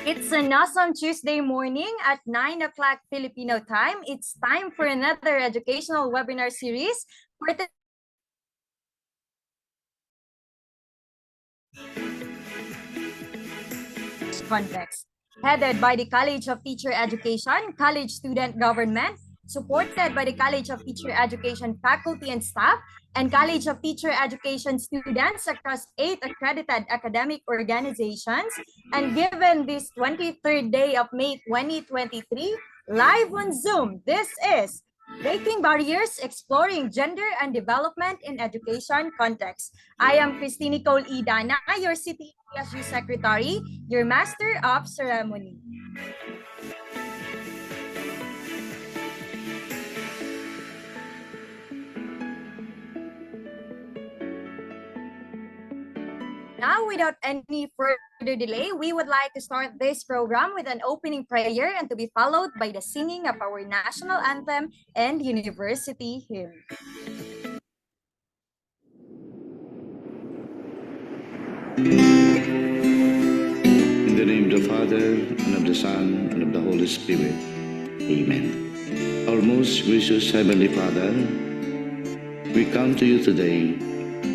It's an awesome Tuesday morning at 9 o'clock Filipino time. It's time for another educational webinar series for context, headed by the College of Teacher Education, College Student Government, supported by the College of Teacher Education faculty and staff, and College of Teacher Education students across 8 accredited academic organizations, and given this 23rd day of May 2023, live on Zoom, this is Breaking Barriers, Exploring Gender and Development in Education Context. I am Christine Nicole Idana, your CTE-CSG Secretary, your Master of Ceremony. Now, without any further delay, we would like to start this program with an opening prayer and to be followed by the singing of our national anthem and university hymn. In the name of the Father, and of the Son, and of the Holy Spirit. Amen. Our most gracious Heavenly Father, we come to you today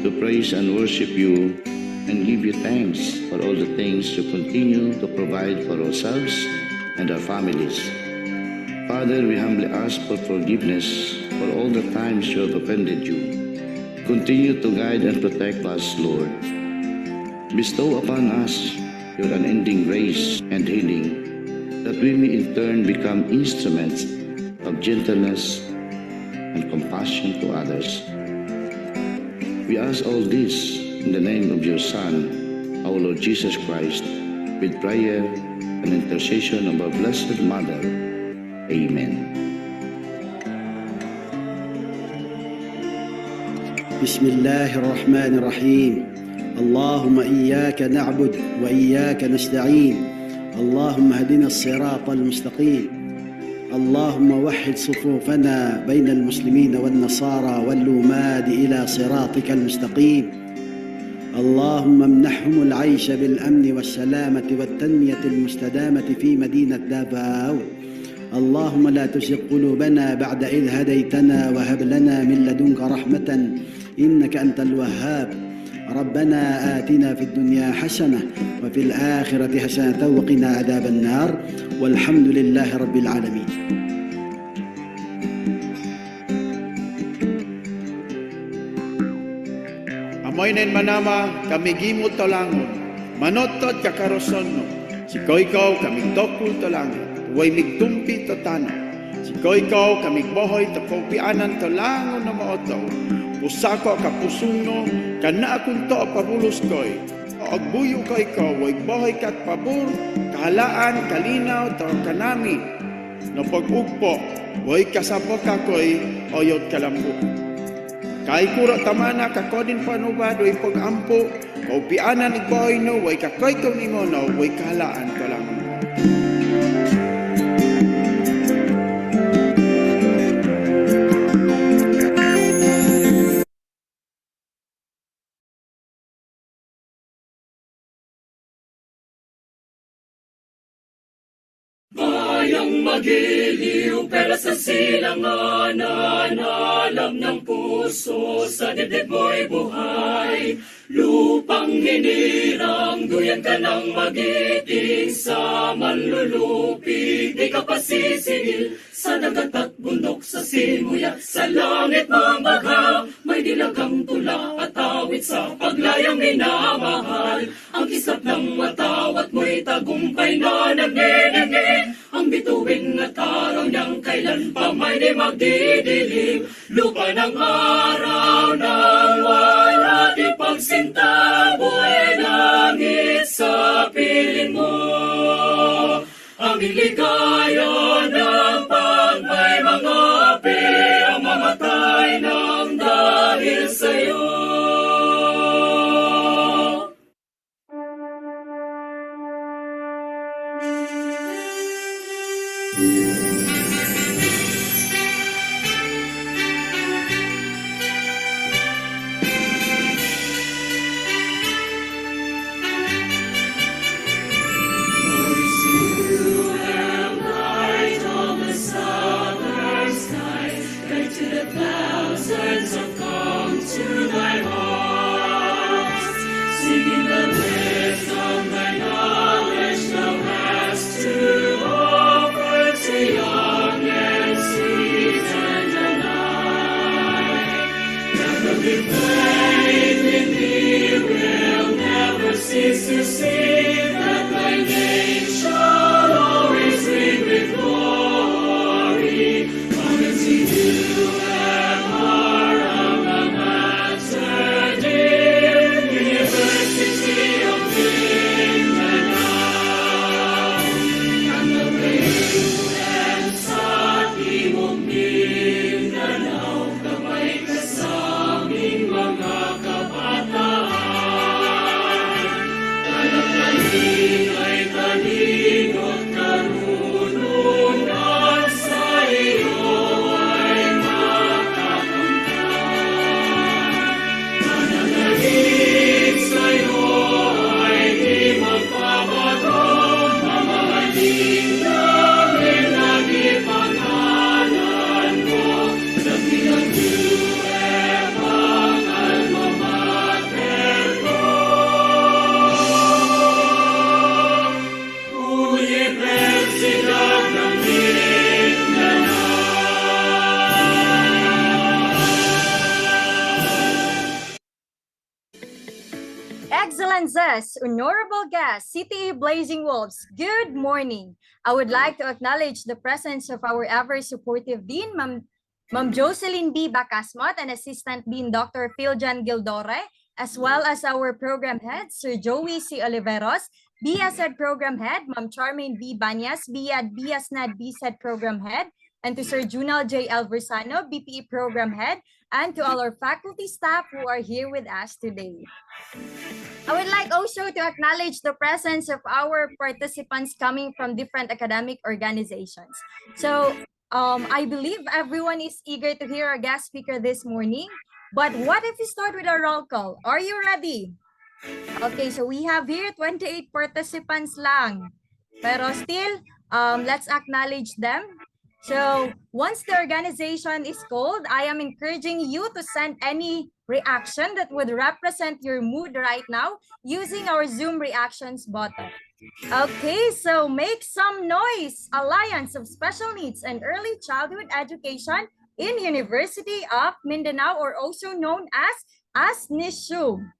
to praise and worship you and give you thanks for all the things you continue to provide for ourselves and our families. Father, we humbly ask for forgiveness for all the times you have offended you. Continue to guide and protect us, Lord. Bestow upon us your unending grace and healing, that we may in turn become instruments of gentleness and compassion to others. We ask all this in the name of your Son, our Lord Jesus Christ, with prayer and intercession of our Blessed Mother. Amen. Bismillahirrahmanirrahim. Allahumma iyyaka na'bud wa iyyaka nasta'in. Allahumma hadina as-siratal mustaqim. اللهم وحد صفوفنا بين المسلمين والنصارى واللوماد إلى صراطك المستقيم. اللهم امنحهم العيش بالأمن والسلامة والتنمية المستدامة في مدينة دافاو. اللهم لا تزغ قلوبنا بعد إذ هديتنا وهب لنا من لدنك رحمة إنك أنت الوهاب. ربنا آتنا في الدنيا حسنة وفي الآخرة حسنة وقنا عذاب النار والحمد لله رب العالمين. Amoy nen manama kami gimot talangon, manotod kakaroson no. Si koikaw kami dokul talangon, way migtumpi tatano. Si koikaw kami bohoy takopianan talangon na maotaw. Pusako kapusuno, kana akong to pabulos koy. Agbuyo koy ko, way bohoy kat pabur, kahalaan, kalinaw, to kanami. No pag-ugpo, way kasapok kakoy, oyot kalambo. Kay kuro tamana kakodin panubad, way pag-ampo, kaupianan igbohoy no, way kakoy kong imono, way kahalaan kalambo. Bayang magiliw pero sa silanganan, alam ng puso sa dibdib mo'y buhay. Lupang hinirang, duyan ka ng magiting sa manlulupig. Di ka pasisingil sa dagat at bundok, sa simuya, sa langit mong bagha. May dilagang tula at awit sa paglayang minamahal. Ang kisap ng matawat mo'y tagumpay na nagniningin. Ang bituin at araw niyang kailan pa may di magdidilim. Lupa ng araw ng wala di pagsinta, buhay langit sa piling mo. Aming ligaya ng pag may mga api, ang mamatay ng dahil sa'yo. Excellences, honorable guests, CTE Blazing Wolves, good morning. I would like to acknowledge the presence of our ever-supportive Dean, Ma'am Jocelyn B. Bacasmot, and Assistant Dean Dr. Philjan Gildore, as well as our Program Head, Sir Joey C. Oliveros, BSED Program Head, Ma'am Charmaine B. Banyas, BSNED BSED Program Head, and to Sir Junal J. Alversano, BPE Program Head, and to all our faculty staff who are here with us today. I would like also to acknowledge the presence of our participants coming from different academic organizations. So I believe everyone is eager to hear our guest speaker this morning. But what if we start with a roll call? Are you ready? Okay, so we have here 28 participants lang. Pero still, let's acknowledge them. So once the organization is called, I am encouraging you to send any reaction that would represent your mood right now using our Zoom reactions button. Okay, so make some noise. Alliance of Special Needs and Early Childhood Education in University of Mindanao, or also known as ASNISUM.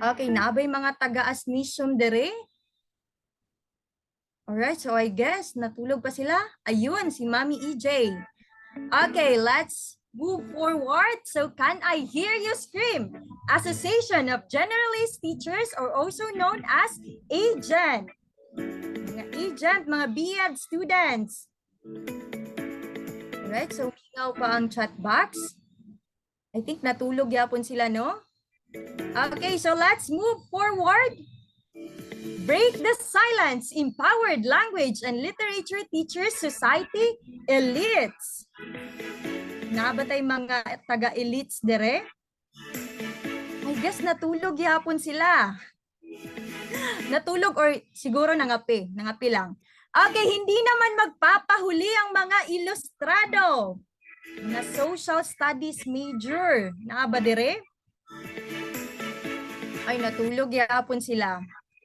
Okay, nabay mga taga-ASNISUM dere? Alright, so I guess natulog pa sila. Ayun, si Mami EJ. Okay, let's move forward. So can I hear you scream? Association of Generalist Teachers, or also known as AGEN. Mga AGEN, mga BEd students. Alright, so mingaw pa ang chat box. I think natulog yapon sila, no? Okay, so let's move forward. Break the Silence, Empowered Language and Literature Teachers Society Elites. Nabatay mga taga-elites dere? I guess natulog yapon sila. Natulog or siguro nangapi lang. Okay, hindi naman magpapahuli ang mga ilustrado. Mga social studies major. Naba dere? Ay, natulog yapon sila.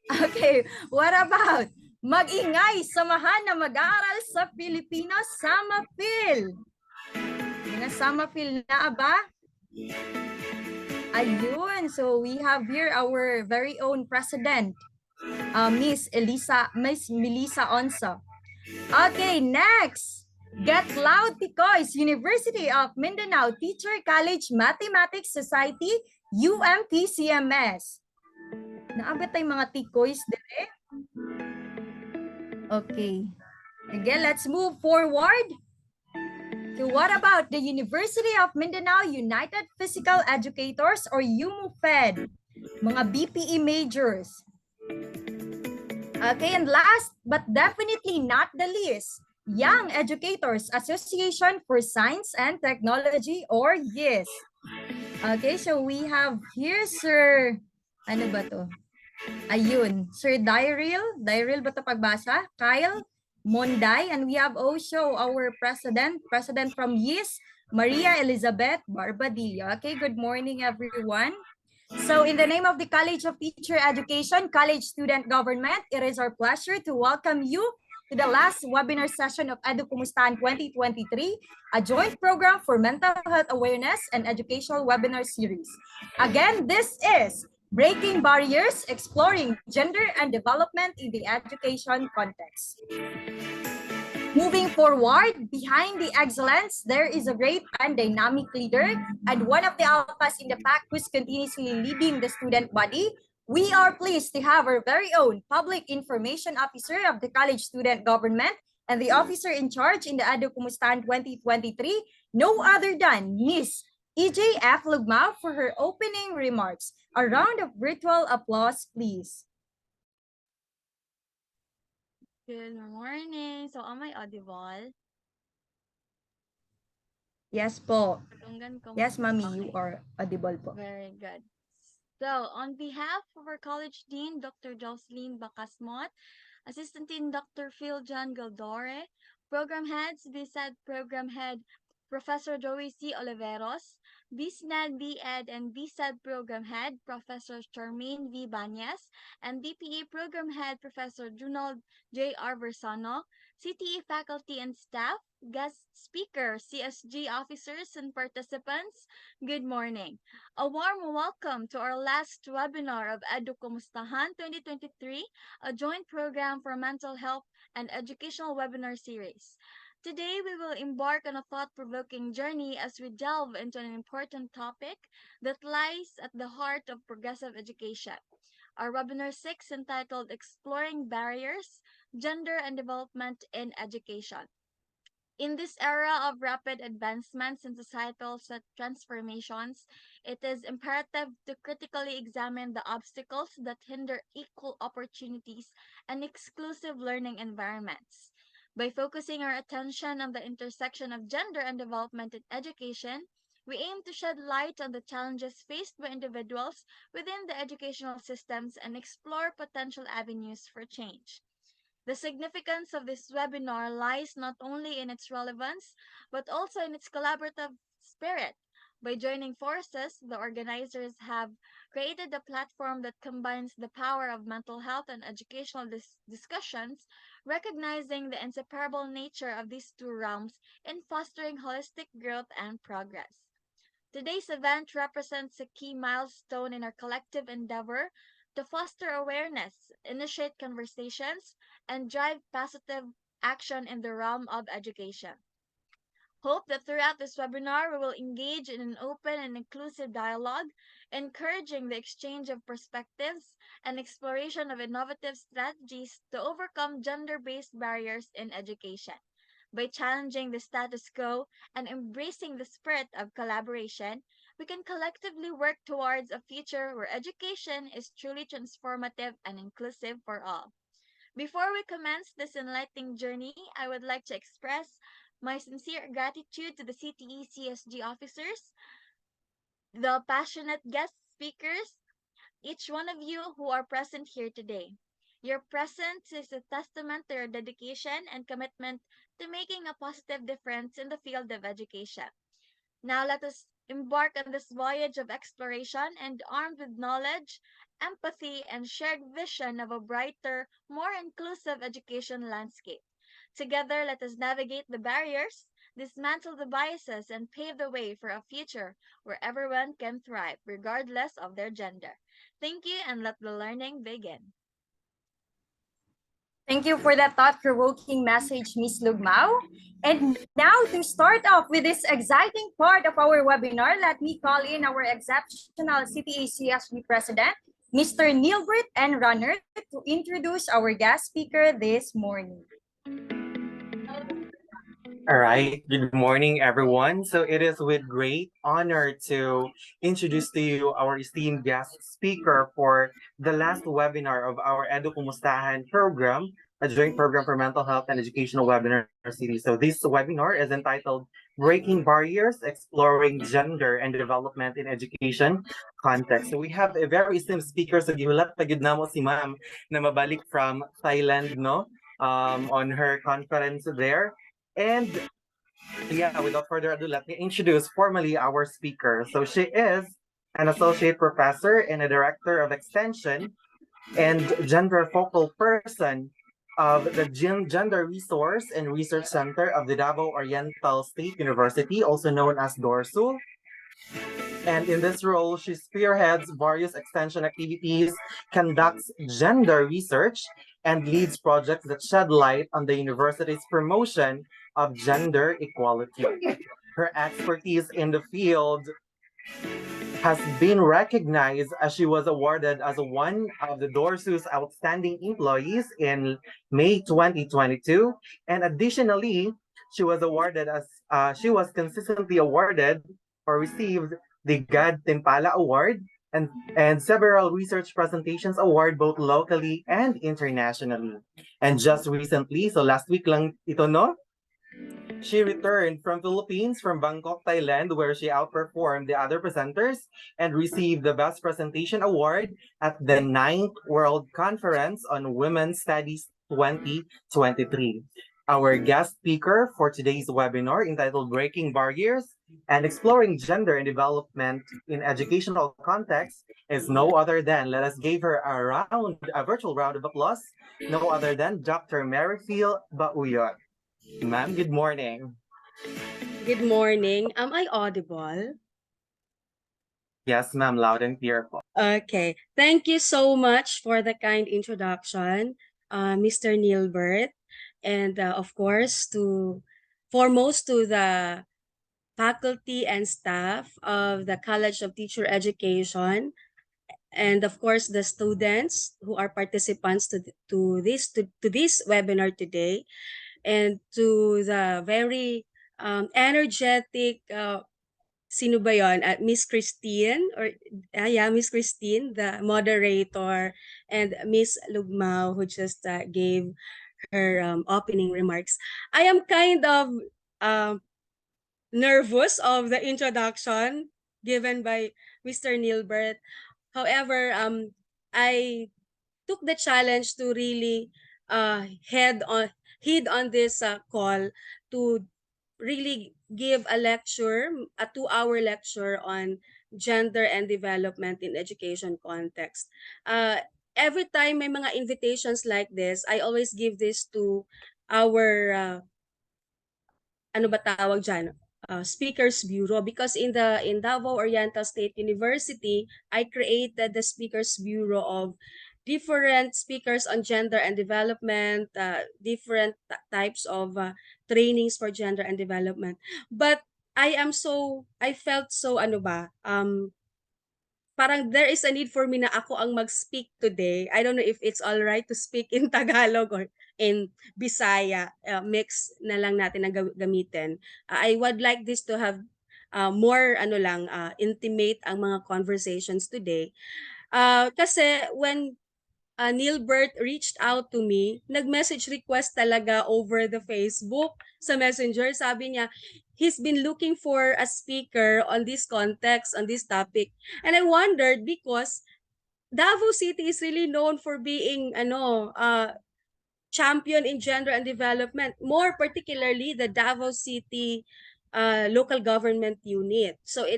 Okay, what about mag-ingay, samahan na mag-aaral sa Pilipino, Samapil? Mga Samapil na ba? Ayun, so we have here our very own president, Miss Melissa Onso. Okay, next. Get Loud Tikoys, University of Mindanao Teacher College Mathematics Society, UMPCMS. Naabot tayo mga tikoys dire. Okay. Again, let's move forward. So what about the University of Mindanao United Physical Educators, or UMUFED? Mga BPE majors. Okay, and last but definitely not the least, Young Educators Association for Science and Technology, or YES. Okay, so we have here Sir, ano ba to? Ayun, Sir Daryl ba ito pagbasa? Kyle Monday, and we have also our president from YES, Maria Elizabeth Barbadillo. Okay, good morning everyone. So in the name of the College of Teacher Education, College Student Government, it is our pleasure to welcome you to the last webinar session of EduKumustahan 2023, a joint program for mental health awareness and educational webinar series. Again, this is Breaking Barriers, Exploring Gender and Development in the Education Context. Moving forward, behind the excellence, there is a great and dynamic leader and one of the alphas in the pack who's continuously leading the student body. We are pleased to have our very own Public Information Officer of the College Student Government and the officer in charge in the EduKumustahan 2023, no other than Miss EJF Lugmao for her opening remarks. A round of virtual applause, please. Good morning. So, am I audible? Yes po. Patunggan ko. Yes, Mami, you are audible po. Very good. So, on behalf of our College Dean, Dr. Jocelyn Bacasmot, Assistant Dean, Dr. Phil John Galdore, Program Heads, BSED Program Head, Professor Joey C. Oliveros, BSNED, BEd, and BSED Program Head, Professor Charmaine V. Banyas, and DPE Program Head, Professor Junald J. R. Versano, CTE faculty and staff, guest speaker, CSG officers, and participants, good morning. A warm welcome to our last webinar of EduKumustahan 2023, a joint program for mental health and educational webinar series. Today, we will embark on a thought-provoking journey as we delve into an important topic that lies at the heart of progressive education. Our webinar 6 entitled Exploring Barriers, Gender and Development in Education. In this era of rapid advancements and societal transformations, it is imperative to critically examine the obstacles that hinder equal opportunities and exclusive learning environments. By focusing our attention on the intersection of gender and development in education, we aim to shed light on the challenges faced by individuals within the educational systems and explore potential avenues for change. The significance of this webinar lies not only in its relevance, but also in its collaborative spirit. By joining forces, the organizers have created a platform that combines the power of mental health and educational discussions, recognizing the inseparable nature of these two realms in fostering holistic growth and progress. Today's event represents a key milestone in our collective endeavor to foster awareness, initiate conversations, and drive positive action in the realm of education. Hope that throughout this webinar, we will engage in an open and inclusive dialogue, encouraging the exchange of perspectives and exploration of innovative strategies to overcome gender-based barriers in education. By challenging the status quo and embracing the spirit of collaboration, we can collectively work towards a future where education is truly transformative and inclusive for all. Before we commence this enlightening journey, I would like to express my sincere gratitude to the CTE-CSG officers, the passionate guest speakers, each one of you who are present here today. Your presence is a testament to your dedication and commitment to making a positive difference in the field of education. Now let us embark on this voyage of exploration and armed with knowledge, empathy, and shared vision of a brighter, more inclusive education landscape. Together, let us navigate the barriers, dismantle the biases, and pave the way for a future where everyone can thrive, regardless of their gender. Thank you, and let the learning begin. Thank you for that thought-provoking message, Ms. Lugmao. And now to start off with this exciting part of our webinar, let me call in our exceptional CTE-CSG President, Mr. Neil Britt and Runner, to introduce our guest speaker this morning. All right, good morning, everyone. So it is with great honor to introduce to you our esteemed guest speaker for the last webinar of our EduKumustahan program, a joint program for mental health and educational webinar series. So this webinar is entitled Breaking Barriers, Exploring Gender and Development in Education Context. So we have a very esteemed speaker. So gihulat pagid namo si ma'am na mabalik from Thailand, no? On her conference there. And yeah, without further ado, let me introduce formally our speaker. So she is an associate professor and a director of extension and gender focal person of the Gender Resource and Research Center of the Davao Oriental State University, also known as DORSU. And in this role, she spearheads various extension activities, conducts gender research, and leads projects that shed light on the university's promotion of gender equality. Her expertise in the field has been recognized as she was awarded as one of the Dorsu's outstanding employees in May 2022. And additionally, she was consistently awarded or received the God Timpala Award and several research presentations award both locally and internationally. And just recently, so last week lang ito no, she returned from Philippines from Bangkok, Thailand, where she outperformed the other presenters and received the Best Presentation Award at the 9th World Conference on Women's Studies 2023. Our guest speaker for today's webinar entitled Breaking Barriers and Exploring Gender and Development in Educational Context is no other than, let us give her a virtual round of applause, no other than Dr. Maryfield Bauyot. Ma'am, good morning. Good morning. Am I audible? Yes, ma'am, loud and clear po. Okay. Thank you so much for the kind introduction, Mr. Nilbert. And of course, foremost to the faculty and staff of the College of Teacher Education, and of course, the students who are participants to this webinar today, and to the very energetic sino ba yun? Miss Christine or yeah, Miss Christine, the moderator, and Miss Lugmao who just gave her opening remarks. I am kind of um, nervous of the introduction given by Mr. Nilbert. However, I took the challenge to really head on this call to really give a 2-hour lecture on gender and development in education context. Every time may mga invitations like this, I always give this to our ano ba tawag dyan? Speakers Bureau, because in Davao Oriental State University, I created the Speakers Bureau of different speakers on gender and development, different types of trainings for gender and development. But I felt so ano ba, parang there is a need for me na ako ang mag-speak today. I don't know if it's all right to speak in Tagalog or in Bisaya. Mix na lang natin ang gamitin. I would like this to have more intimate ang mga conversations today. Kasi when Nilbert reached out to me, nag-message request talaga over the Facebook sa Messenger. Sabi niya, he's been looking for a speaker on this context, on this topic. And I wondered because Davao City is really known for being champion in gender and development, more particularly the Davao City local government unit. So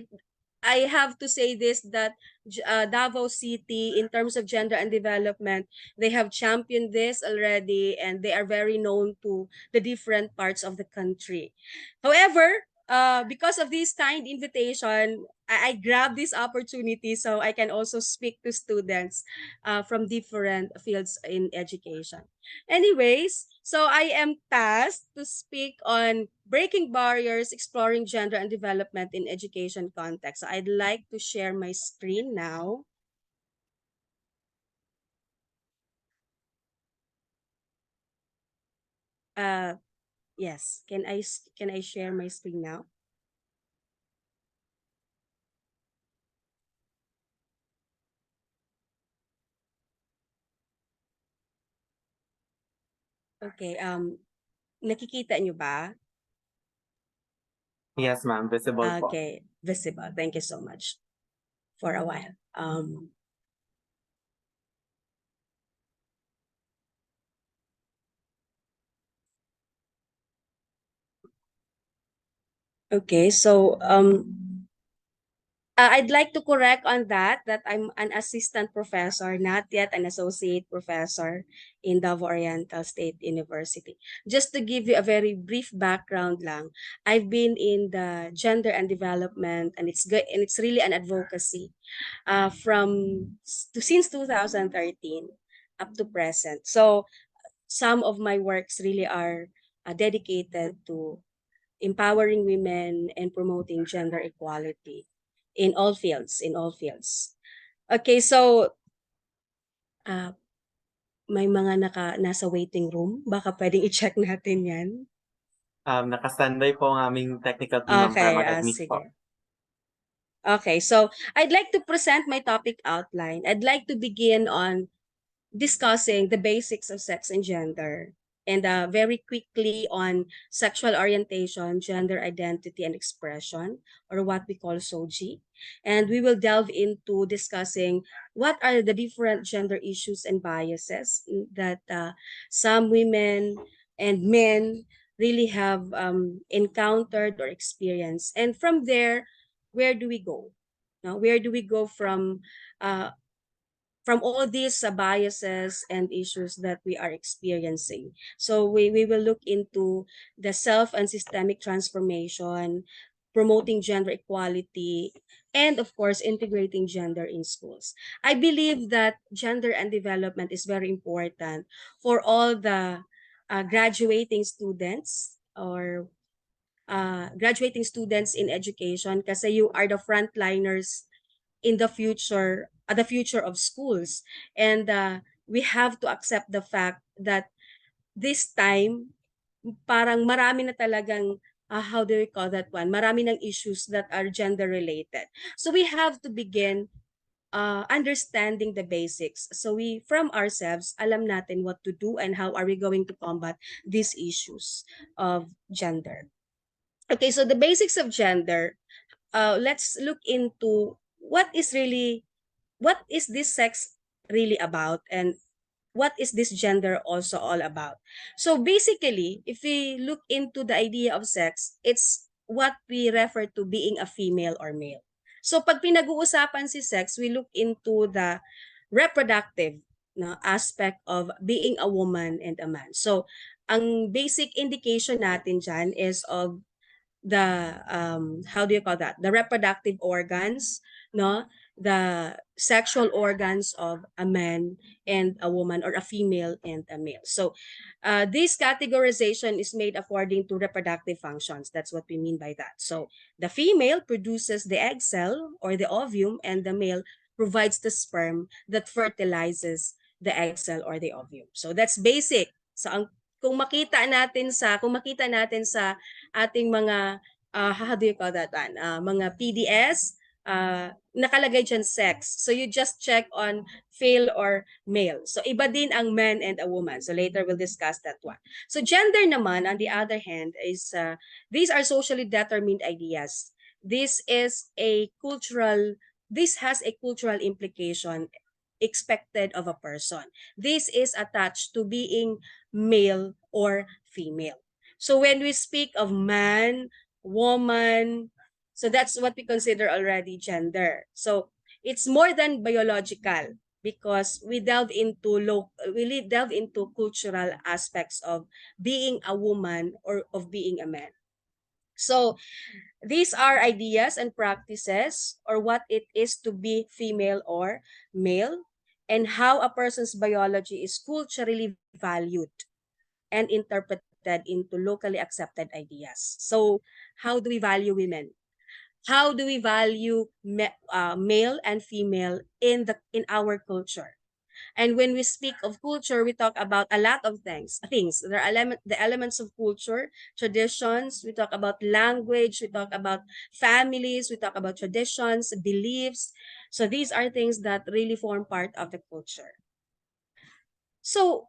I have to say this that Davao City, in terms of gender and development, they have championed this already and they are very known to the different parts of the country. However, because of this kind invitation, I grabbed this opportunity so I can also speak to students from different fields in education. Anyways, so I am tasked to speak on breaking barriers, exploring gender and development in education context. So I'd like to share my screen now. Yes, can I share my screen now? Okay, nakikita nyo ba? Yes, ma'am, visible po. Okay, visible. Thank you so much for a while. Okay, so I'd like to correct on that I'm an assistant professor, not yet an associate professor in Davao Oriental State University. Just to give you a very brief background lang, I've been in the gender and development, and it's good, and it's really an advocacy since 2013 up to present. So some of my works really are dedicated to empowering women and promoting gender equality in all fields, in all fields. Okay, so uh, may mga nasa waiting room. Baka pwedeng i-check natin yan. Nakastanday po ang aming technical team ma'am para Okay, mag-admit po. sige. Okay, so I'd like to present my topic outline. I'd like to begin on discussing the basics of sex and gender, and very quickly on sexual orientation, gender identity and expression, or what we call SOGI. And we will delve into discussing what are the different gender issues and biases that some women and men really have encountered or experienced. And from there, where do we go? Now, where do we go uh, from all these biases and issues that we are experiencing? So we will look into the self and systemic transformation, promoting gender equality, and of course, integrating gender in schools. I believe that gender and development is very important for all the graduating students or graduating students in education, kasi you are the frontliners in the future of schools. And we have to accept the fact that this time, parang marami na talagang, how do we call that one? Marami ng issues that are gender related. So we have to begin understanding the basics. So we, from ourselves, alam natin what to do and how are we going to combat these issues of gender. Okay, so the basics of gender, let's look into what is this sex really about, and what is this gender also all about. So basically, if we look into the idea of sex, it's what we refer to being a female or male. So pag pinag-uusapan si sex, we look into the reproductive aspect of being a woman and a man. So ang basic indication natin dyan is of the how do you call that, the reproductive organs, no, the sexual organs of a man and a woman, or a female and a male. So this categorization is made according to reproductive functions. That's what we mean by that. So the female produces the egg cell or the ovum, and the male provides the sperm that fertilizes the egg cell or the ovum. So that's basic. So kung makita natin sa ating mga how do you call that one? Mga PDS, nakalagay dyan sex. So you just check on female or male. So iba din ang man and a woman. So later we'll discuss that one. So gender naman, on the other hand, is these are socially determined ideas. This has a cultural implication expected of a person. This is attached to being male or female. So when we speak of man, woman, so that's what we consider already gender. So it's more than biological, because we delve into cultural aspects of being a woman or of being a man. So these are ideas and practices, or what it is to be female or male, and how a person's biology is culturally valued and interpreted into locally accepted ideas. So how do we value women? How do we value male and female in our culture? And when we speak of culture, we talk about a lot of things. There are the elements of culture, traditions. We talk about language. We talk about families. We talk about traditions, beliefs. So these are things that really form part of the culture. So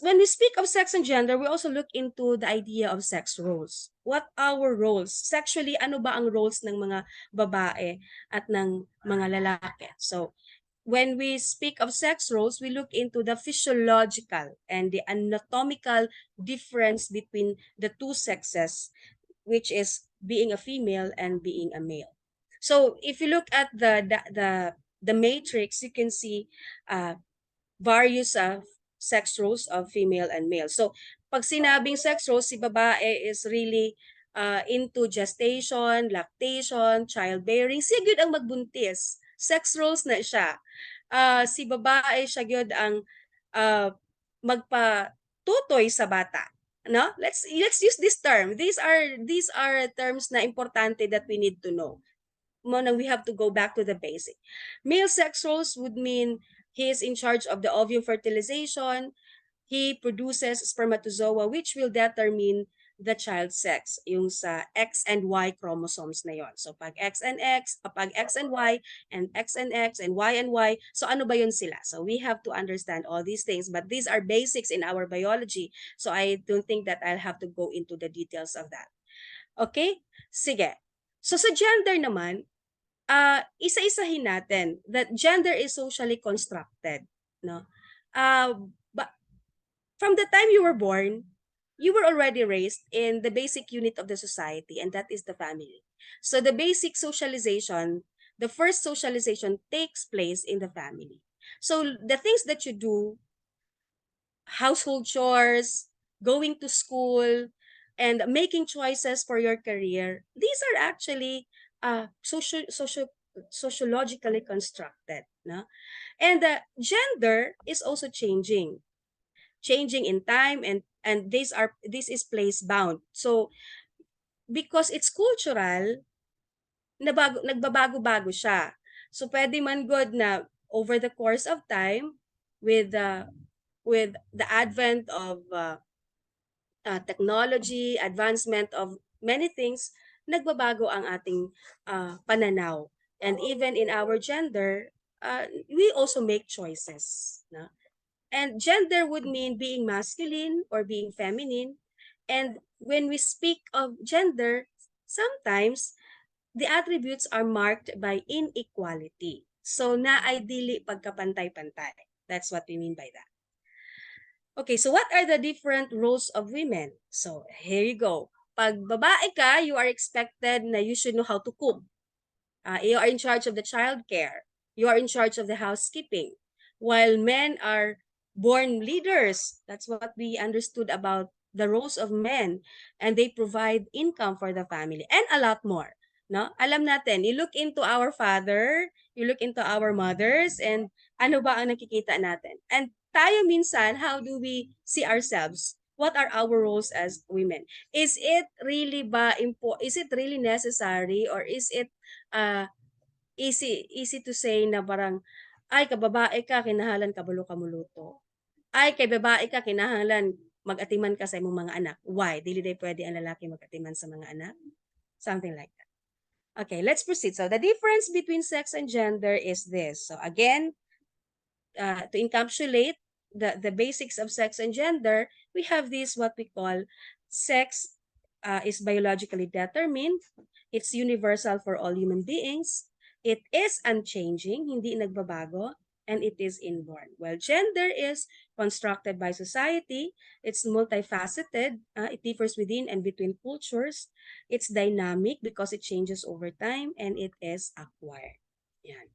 when we speak of sex and gender, we also look into the idea of sex roles. What our roles? Sexually, ano ba ang roles ng mga babae at ng mga lalaki? So when we speak of sex roles, we look into the physiological and the anatomical difference between the two sexes, which is being a female and being a male. So if you look at the matrix, you can see various sex roles of female and male. So pag sinabing sex roles, si babae is really into gestation, lactation, childbearing. Siya gyud ang magbuntis. Sex roles na siya. Si babae siya gyud ang magpatutoy sa bata. No? Let's use this term. These are terms na importante that we need to know. We have to go back to the basic. Male sex roles would mean he is in charge of the ovum fertilization. He produces spermatozoa which will determine the child's sex, yung sa X and Y chromosomes na yon. So pag X and X, pag X and Y, and X and X, and Y, so ano ba yun sila? So we have to understand all these things, but these are basics in our biology. So I don't think that I'll have to go into the details of that. Okay? Sige. So sa gender naman, isa-isahin natin that gender is socially constructed, no? But from the time you were born, you were already raised in the basic unit of the society, and that is the family. So the basic socialization, the first socialization takes place in the family. So the things that you do, household chores, going to school, and making choices for your career, these are actually sociologically constructed. No? And gender is also changing in time, and this is place bound. So because it's cultural, nagbabago-bago siya. So pwede man good na over the course of time with the advent of technology, advancement of many things, nagbabago ang ating pananaw. And even in our gender, we also make choices. No? And gender would mean being masculine or being feminine. And when we speak of gender, sometimes the attributes are marked by inequality. So naay dili pagkapantay-pantay. That's what we mean by that. Okay, so what are the different roles of women? So here you go. Pag babae ka, you are expected na you should know how to cook. You are in charge of the child care. You are in charge of the housekeeping. While men are born leaders. That's what we understood about the roles of men. And they provide income for the family and a lot more. No? Alam natin, you look into our father, you look into our mothers, and ano ba ang nakikita natin? And tayo minsan, how do we see ourselves? What are our roles as women? Is it really necessary, or is it easy to say na parang, ay, kababae ka, kinahalan kabalo ka muluto. Ay, kay babae ka, kinahalan mag-atiman ka sa imong mga anak. Why? Dili day pwede ang lalaki mag-atiman sa mga anak? Something like that. Okay, let's proceed. So the difference between sex and gender is this. So again, to encapsulate the basics of sex and gender, we have this what we call sex is biologically determined. It's universal for all human beings. It is unchanging, hindi nagbabago, and it is inborn. Well, gender is constructed by society. It's multifaceted. It differs within and between cultures. It's dynamic because it changes over time, and it is acquired. Yan.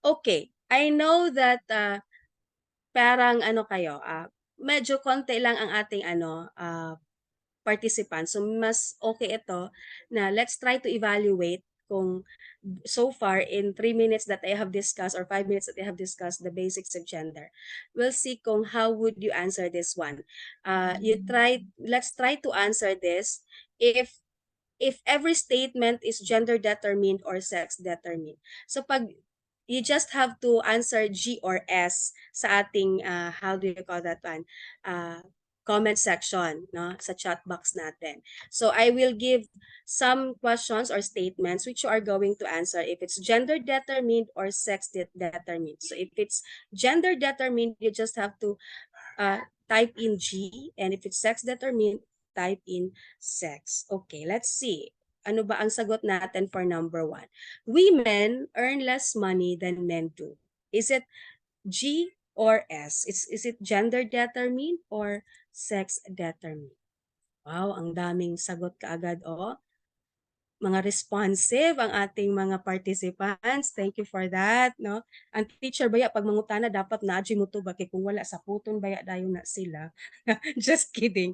Okay, I know that parang ano kayo, medyo konti lang ang ating participants. So mas okay ito na let's try to evaluate kung so far in 3 minutes that I have discussed or 5 minutes that I have discussed the basics of gender. We'll see kung how would you answer this one. Let's try to answer this if every statement is gender determined or sex determined. So pag you just have to answer G or S sa ating how do you call that one? Comment section, no, sa chat box natin. So I will give some questions or statements which you are going to answer if it's gender determined or sex determined. So if it's gender determined, you just have to type in G, and if it's sex determined, type in sex. Okay, let's see. Ano ba ang sagot natin for number 1? Women earn less money than men do. Is it G or S? Is it gender determined or sex determined? Wow, ang daming sagot kaagad, oh. mga responsive ang ating mga participants. Thank you for that, no? Ang teacher baya pag mangutana dapat naadji mo to ba kay kung wala sa puton baya dayon na sila. Just kidding.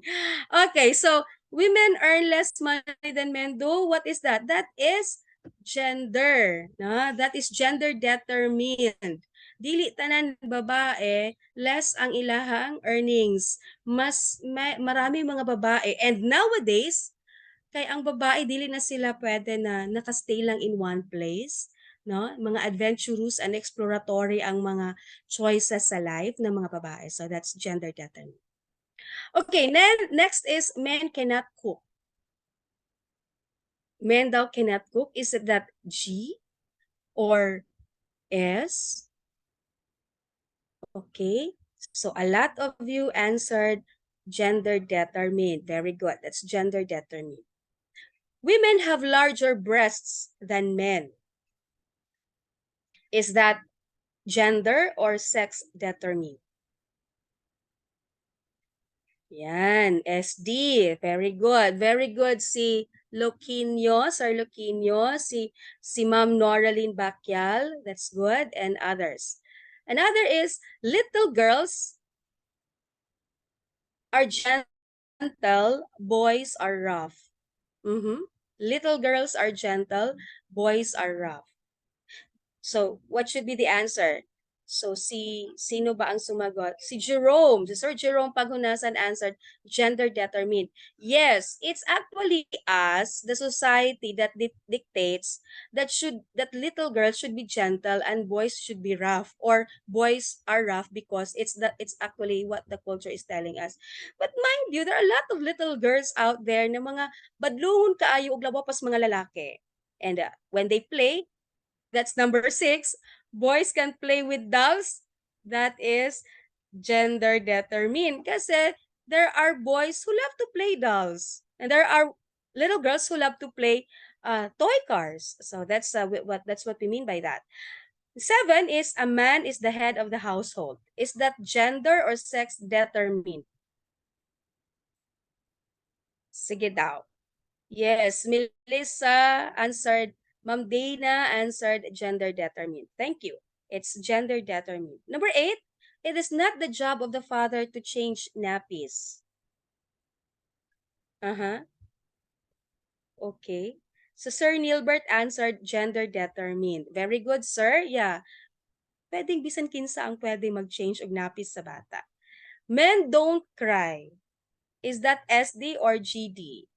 Okay, so women earn less money than men do. What is that? That is gender, no? That is gender determined. Dili tanan babae less ang ilahang earnings. Marami mga babae and nowadays kay ang babae dili na sila pwede na nakastay lang in one place, no? Mga adventurous and exploratory ang mga choices sa life ng mga babae. So that's gender determined. Okay, then next is men cannot cook. Men daw cannot cook. Is it that G or S? Okay, so a lot of you answered gender determined. Very good. That's gender determined. Women have larger breasts than men. Is that gender or sex determined? Yan, SD. Very good. Very good si Loquinho, Sir Loquinho, si Ma'am Noraline Bakyal. That's good. And others. Another is little girls are gentle, boys are rough. Little girls are gentle, boys are rough. So, what should be the answer? So, sino ba ang sumagot? Si Jerome. Si Sir Jerome Paghunasan answered, gender determined. Yes, it's actually us, the society, that dictates that little girls should be gentle and boys should be rough, or boys are rough because it's actually what the culture is telling us. But mind you, there are a lot of little girls out there na mga badlungon kaayo og labaw pas mga lalaki. And when they play, that's number 6. Boys can play with dolls. That is gender determined. Kasi there are boys who love to play dolls. And there are little girls who love to play toy cars. So that's what we mean by that. 7 is a man is the head of the household. Is that gender or sex determined? Sige daw. Yes, Melissa answered. Ma'am Dana answered gender determined. Thank you. It's gender determined. Number 8, it is not the job of the father to change nappies. Okay. So Sir Nilbert answered gender determined. Very good, sir. Yeah. Pwedeng bisan kinsa ang pwede mag-change og nappies sa bata. Men don't cry. Is that SD or GD?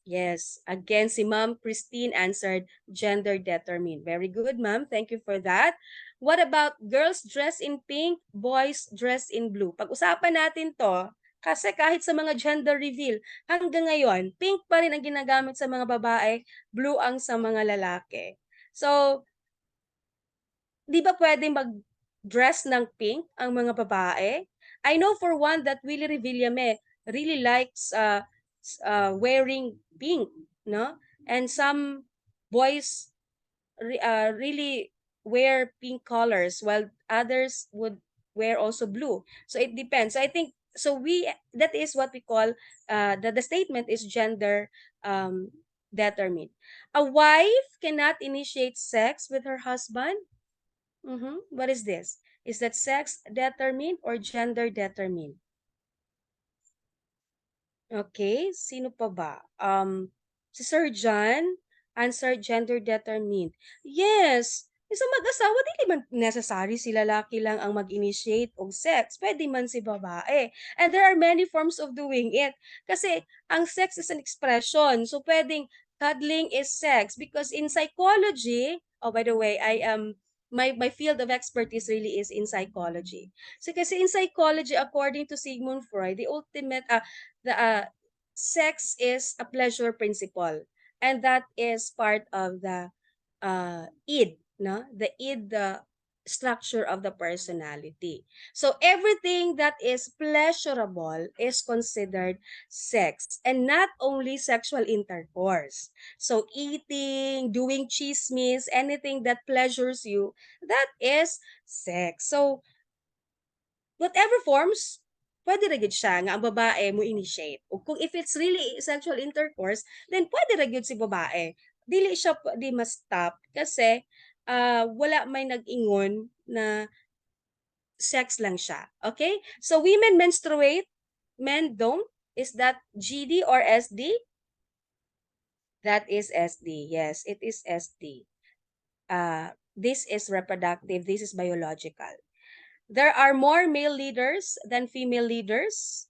Yes. Again, si Ma'am Christine answered gender determined. Very good, Ma'am. Thank you for that. What about girls dressed in pink, boys dressed in blue? Pag-usapan natin to, kasi kahit sa mga gender reveal, hanggang ngayon, pink pa rin ang ginagamit sa mga babae, blue ang sa mga lalaki. So, di ba pwede mag-dress ng pink ang mga babae? I know for one that Willie Revillame really likes wearing pink, no? And some boys really wear pink colors while others would wear also blue. So it depends. I think so that is what we call the statement is gender determined. A wife cannot initiate sex with her husband. What is this? Is that sex determined or gender determined? Okay, sino pa ba? Si Sir John answered gender determined. Yes, sa mag-asawa, dili man necessary si lalaki lang ang mag-initiate og sex. Pwede man si babae. And there are many forms of doing it. Kasi ang sex is an expression. So pwedeng cuddling is sex. Because in psychology, oh by the way, I am my field of expertise really is in psychology. So kasi in psychology, according to Sigmund Freud, the ultimate the sex is a pleasure principle, and that is part of the id, no? The id, the structure of the personality. So everything that is pleasurable is considered sex, and not only sexual intercourse. So eating, doing chismes, anything that pleasures you, that is sex. So whatever forms pwede ra gyud siya nga ang babae mo initiate. O kung if it's really sexual intercourse, then pwede ra gyud si babae. Dili siya di ma-stop kasi wala may nag-ingon na sex lang siya. Okay? So women menstruate, men don't. Is that GD or SD? That is SD. Yes, it is SD. This is reproductive, this is biological. There are more male leaders than female leaders.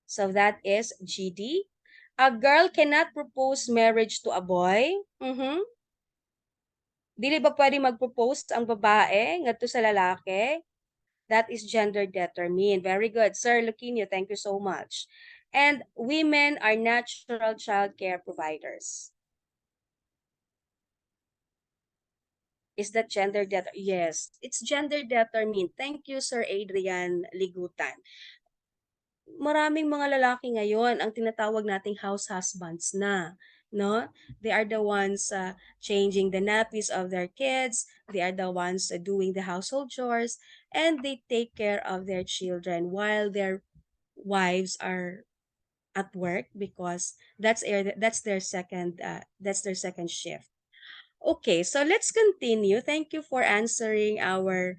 So that is GD. A girl cannot propose marriage to a boy. Dili ba pwede mag-propose ang babae ngadto sa lalaki? That is gender determined. Very good. Sir Luquinio, thank you so much. And women are natural child care providers. Is that gender Yes, it's gender determined. Thank you, Sir Adrian Ligutan. Maraming mga lalaki ngayon ang tinatawag nating house husbands na, no? They are the ones changing the nappies of their kids, they are the ones doing the household chores, and they take care of their children while their wives are at work because that's their second shift. Okay, so let's continue. Thank you for answering our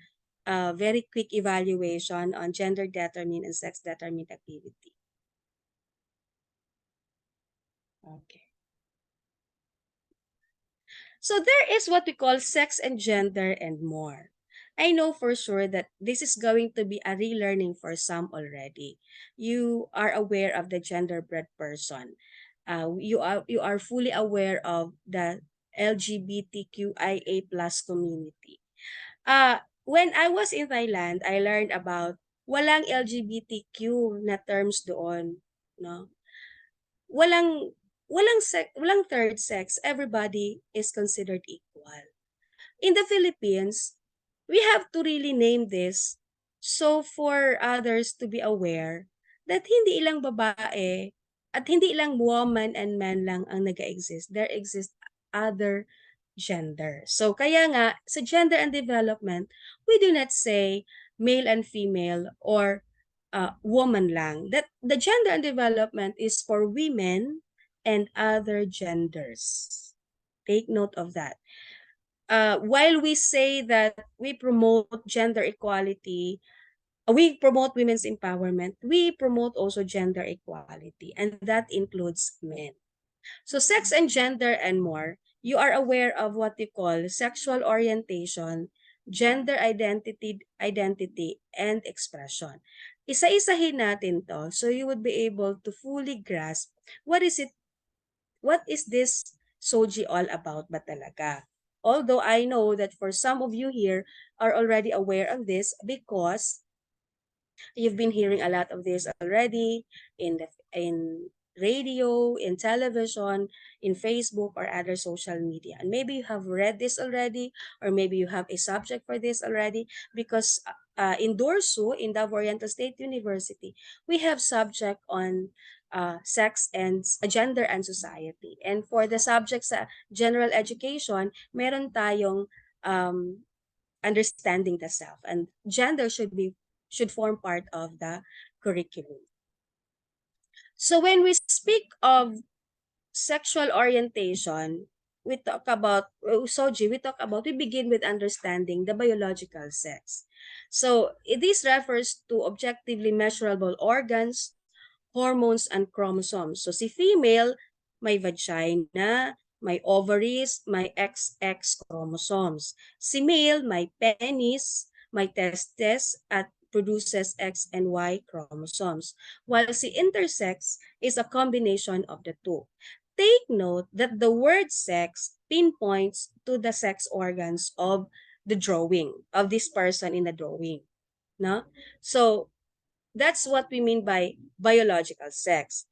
very quick evaluation on gender determined and sex determined activity. Okay. So there is what we call sex and gender and more. I know for sure that this is going to be a relearning for some already. You are aware of the genderbread person. You are fully aware of the LGBTQIA plus community. When I was in Thailand, I learned about walang LGBTQ na terms doon, no? Walang walang third sex. Everybody is considered equal. In the Philippines, we have to really name this so for others to be aware that hindi ilang babae at hindi ilang woman and man lang ang nag-exist. There exist other gender. So kaya nga sa gender and development, we do not say male and female or woman lang. That the gender and development is for women and other genders. Take note of that. While we say that we promote gender equality, we promote women's empowerment, we promote also gender equality, and that includes men. So sex and gender and more, you are aware of what we call sexual orientation, gender identity, and expression. Isa-isahin natin to so you would be able to fully grasp what is this Soji all about ba talaga? Although I know that for some of you here are already aware of this because you've been hearing a lot of this already in radio, in television, in Facebook or other social media. And maybe you have read this already, or maybe you have a subject for this already because in Dorsu, in Davao Oriental State University, we have subject on sex and gender and society. And for the subject sa general education, meron tayong understanding the self, and gender should form part of the curriculum. So when we speak of sexual orientation, we talk about Soji, we begin with understanding the biological sex. So this refers to objectively measurable organs, hormones, and chromosomes. So si female, may vagina, may ovaries, may XX chromosomes. Si male, may penis, may testes, at produces X and Y chromosomes, while si intersex is a combination of the two. Take note that the word sex pinpoints to the sex organs of the drawing, of this person in the drawing. No? So, that's what we mean by biological sex.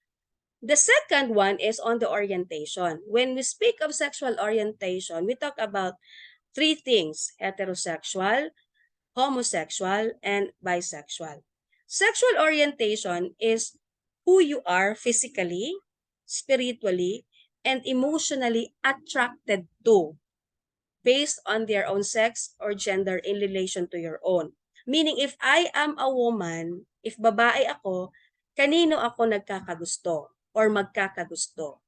The second one is on the orientation. When we speak of sexual orientation, we talk about three things: heterosexual, homosexual, and bisexual. Sexual orientation is who you are physically, spiritually, and emotionally attracted to based on their own sex or gender in relation to your own. Meaning, if I am a woman, if babae ako, kanino ako nagkakagusto or magkakagusto?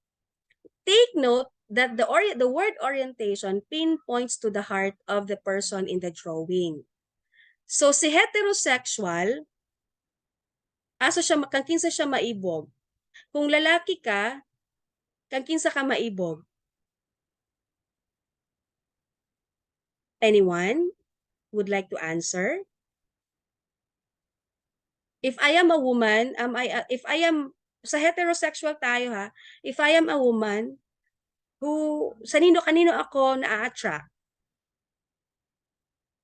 Take note that the word orientation pinpoints to the heart of the person in the drawing. So, si heterosexual, aso siya, kang kinsa siya maibog. Kung lalaki ka, kang kinsa ka maibog. Anyone would like to answer? If I am a woman, if I am, sa heterosexual tayo ha, if I am a woman, sa kanino ako na-attract?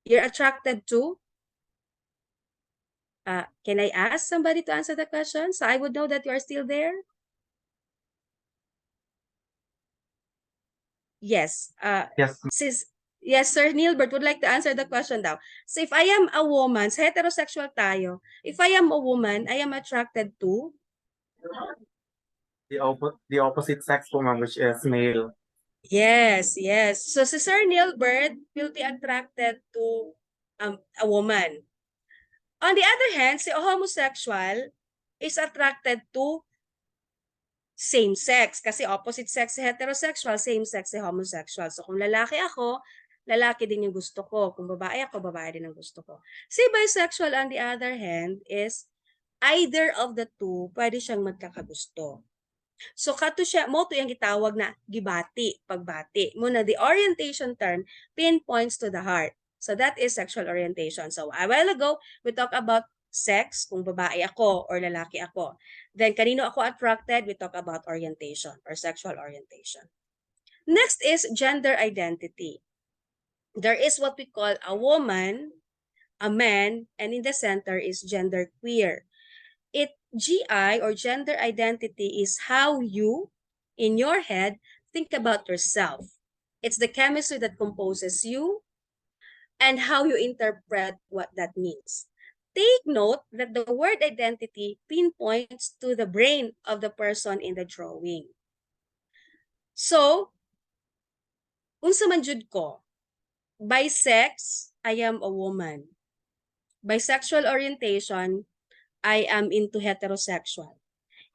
You're attracted to? Can I ask somebody to answer the question so I would know that you are still there? Yes. Yes. Yes, Sir Nilbert would like to answer the question daw. So if I am a woman, sa heterosexual tayo, if I am a woman, I am attracted to? The opposite sex po, ma'am, which is male. Yes, yes. So si Sir Nilbert will be attracted to a woman. On the other hand, si homosexual is attracted to same sex kasi opposite sex si heterosexual, same sex si homosexual. So kung lalaki ako, lalaki din yung gusto ko. Kung babae ako, babae din ang gusto ko. Si bisexual on the other hand is either of the two, pwede siyang magkakagusto. So kato siya, mo to yung gitawag na gibati, pagbati. Muna the orientation term pinpoints to the heart. So that is sexual orientation. So a while ago, we talked about sex, kung babae ako or lalaki ako. Then kanino ako attracted, we talk about orientation or sexual orientation. Next is gender identity. There is what we call a woman, a man, and in the center is gender queer. GI or gender identity is how you, in your head, think about yourself. It's the chemistry that composes you and how you interpret what that means. Take note that the word identity pinpoints to the brain of the person in the drawing. So, unsa man jud ko, by sex, I am a woman. By sexual orientation, I am into heterosexual.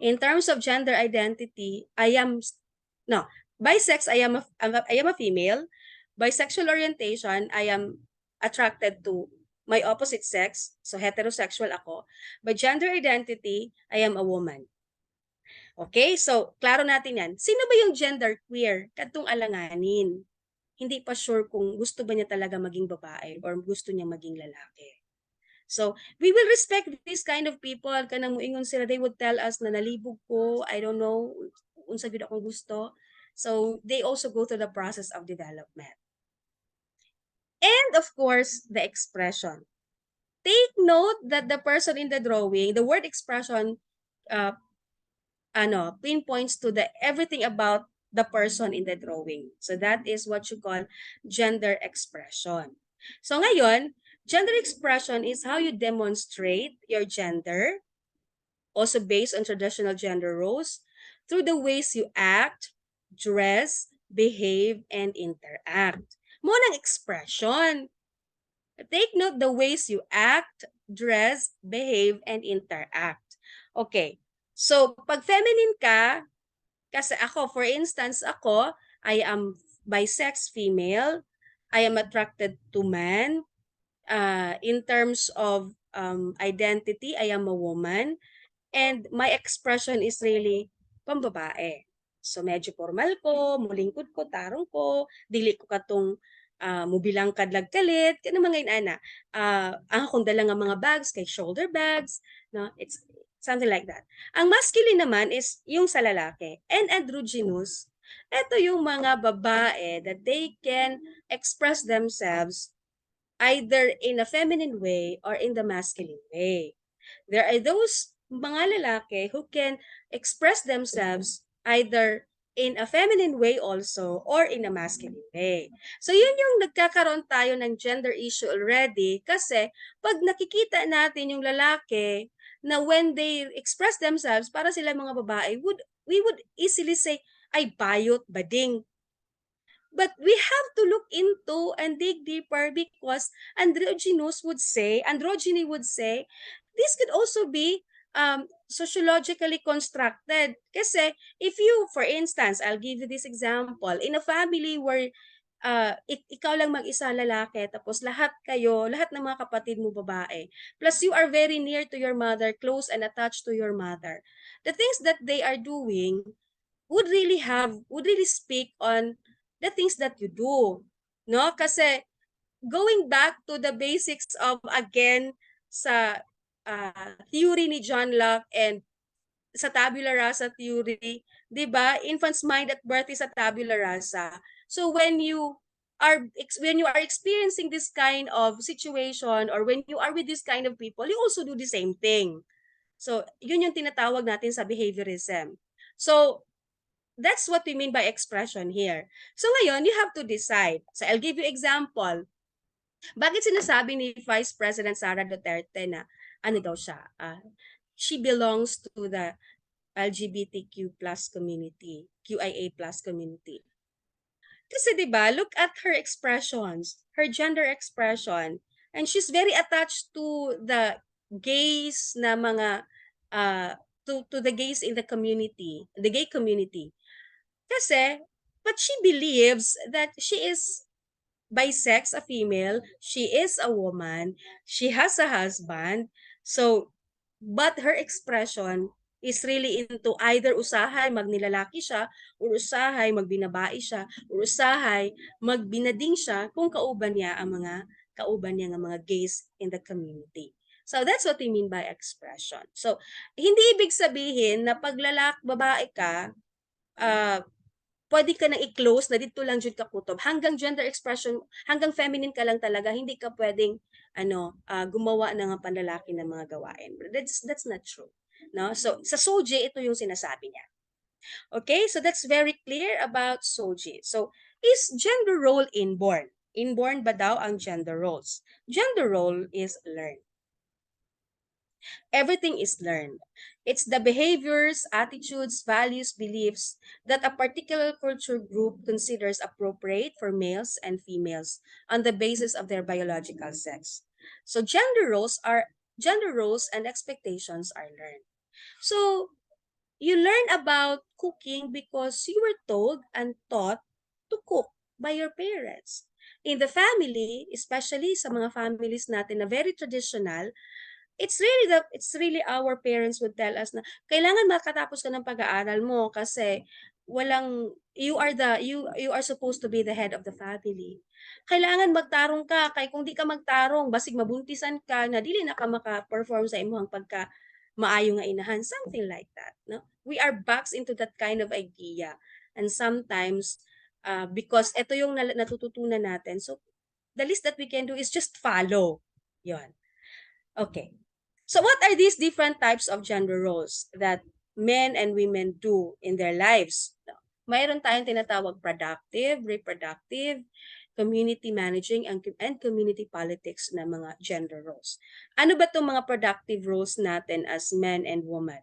In terms of gender identity, by sex, I am a female. By sexual orientation, I am attracted to my opposite sex, so heterosexual ako. By gender identity, I am a woman. Okay, so klaro natin yan. Sino ba yung gender queer? Kadtong alanganin. Hindi pa sure kung gusto ba niya talaga maging babae or gusto niya maging lalaki. So, we will respect these kind of people. Kanang muingon sila, they would tell us na nalibog ko, I don't know, unsa gyud akong gusto. So, they also go through the process of development. And of course, the expression. Take note that the person in the drawing, the word expression, pinpoints to the everything about the person in the drawing. So that is what you call gender expression. So ngayon, gender expression is how you demonstrate your gender, also based on traditional gender roles, through the ways you act, dress, behave, and interact. Munang expression. Take note the ways you act, dress, behave, and interact. Okay. So, pag feminine ka, kasi ako, for instance, I am bisex female. I am attracted to men. In terms of identity, I am a woman. And my expression is really pambabae. So medyo formal ko, mulingkod ko, tarong ko, dili ko katong mubilang kadlag kalit, kana mga inana. Ang akong dala nga mga bags kay shoulder bags, no? It's something like that. Ang masculine naman is yung sa lalaki. And androgynous, ito yung mga babae that they can express themselves either in a feminine way or in the masculine way. There are those mga lalaki who can express themselves either in a feminine way also or in a masculine way. So yun yung nagkakaroon tayo ng gender issue already kasi pag nakikita natin yung lalaki na when they express themselves para sila mga babae, we would easily say, ay bayot, bading. But we have to look into and dig deeper because androgyny would say, this could also be sociologically constructed. Kasi if you, for instance, I'll give you this example, in a family where ikaw lang mag-isa lalaki, tapos lahat ng mga kapatid mo babae, plus you are very near to your mother, close and attached to your mother, the things that they are doing would really speak on the things that you do, no? Kasi going back to the basics of, again, sa theory ni John Locke and sa tabula rasa theory, 'di ba? Infant's mind at birth is a tabula rasa. So when you are experiencing this kind of situation, or when you are with this kind of people, you also do the same thing. So, yun yung tinatawag natin sa behaviorism. So, that's what we mean by expression here. So ngayon, you have to decide. So I'll give you example. Bakit sinasabi ni Vice President Sara Duterte na ano daw siya? She belongs to the LGBTQ plus community, QIA plus community. Kasi 'di ba, look at her expressions, her gender expression, and she's very attached to the gays na mga to the gays in the community, the gay community. Kasi, but she believes that she is bisex, a female, she is a woman, she has a husband, so, but her expression is really into either usahay magnilalaki siya, or usahay magbinabae siya, or usahay magbinading siya kung kauban niya nga mga gays in the community. So that's what we mean by expression. So hindi ibig sabihin na pag babae ka, pwede ka nang i-close na dito lang jud ka kutob. Hanggang gender expression, hanggang feminine ka lang talaga, hindi ka pwedeng gumawa ng panlalaki ng mga gawain. That's not true. No? So sa Soji, ito yung sinasabi niya. Okay? So that's very clear about Soji. So is gender role inborn? Inborn ba daw ang gender roles? Gender role is learned. Everything is learned. It's the behaviors, attitudes, values, beliefs that a particular culture group considers appropriate for males and females on the basis of their biological sex. So gender roles and expectations are learned. So you learn about cooking because you were told and taught to cook by your parents. In the family, especially sa mga families natin na very traditional, it's really our parents would tell us na kailangan makatapos ka ng pag-aaral mo kasi you are supposed to be the head of the family. Kailangan magtarong ka kay kung di ka magtarong basig mabuntisan ka na dili na ka maka-perform sa imong pagka maayo nga inahan, something like that, no? We are boxed into that kind of idea, and sometimes because ito yung natututunan natin, so the least that we can do is just follow yon. Okay. So what are these different types of gender roles that men and women do in their lives? Mayroon tayong tinatawag productive, reproductive, community managing, and community politics na mga gender roles. Ano ba itong mga productive roles natin as men and women?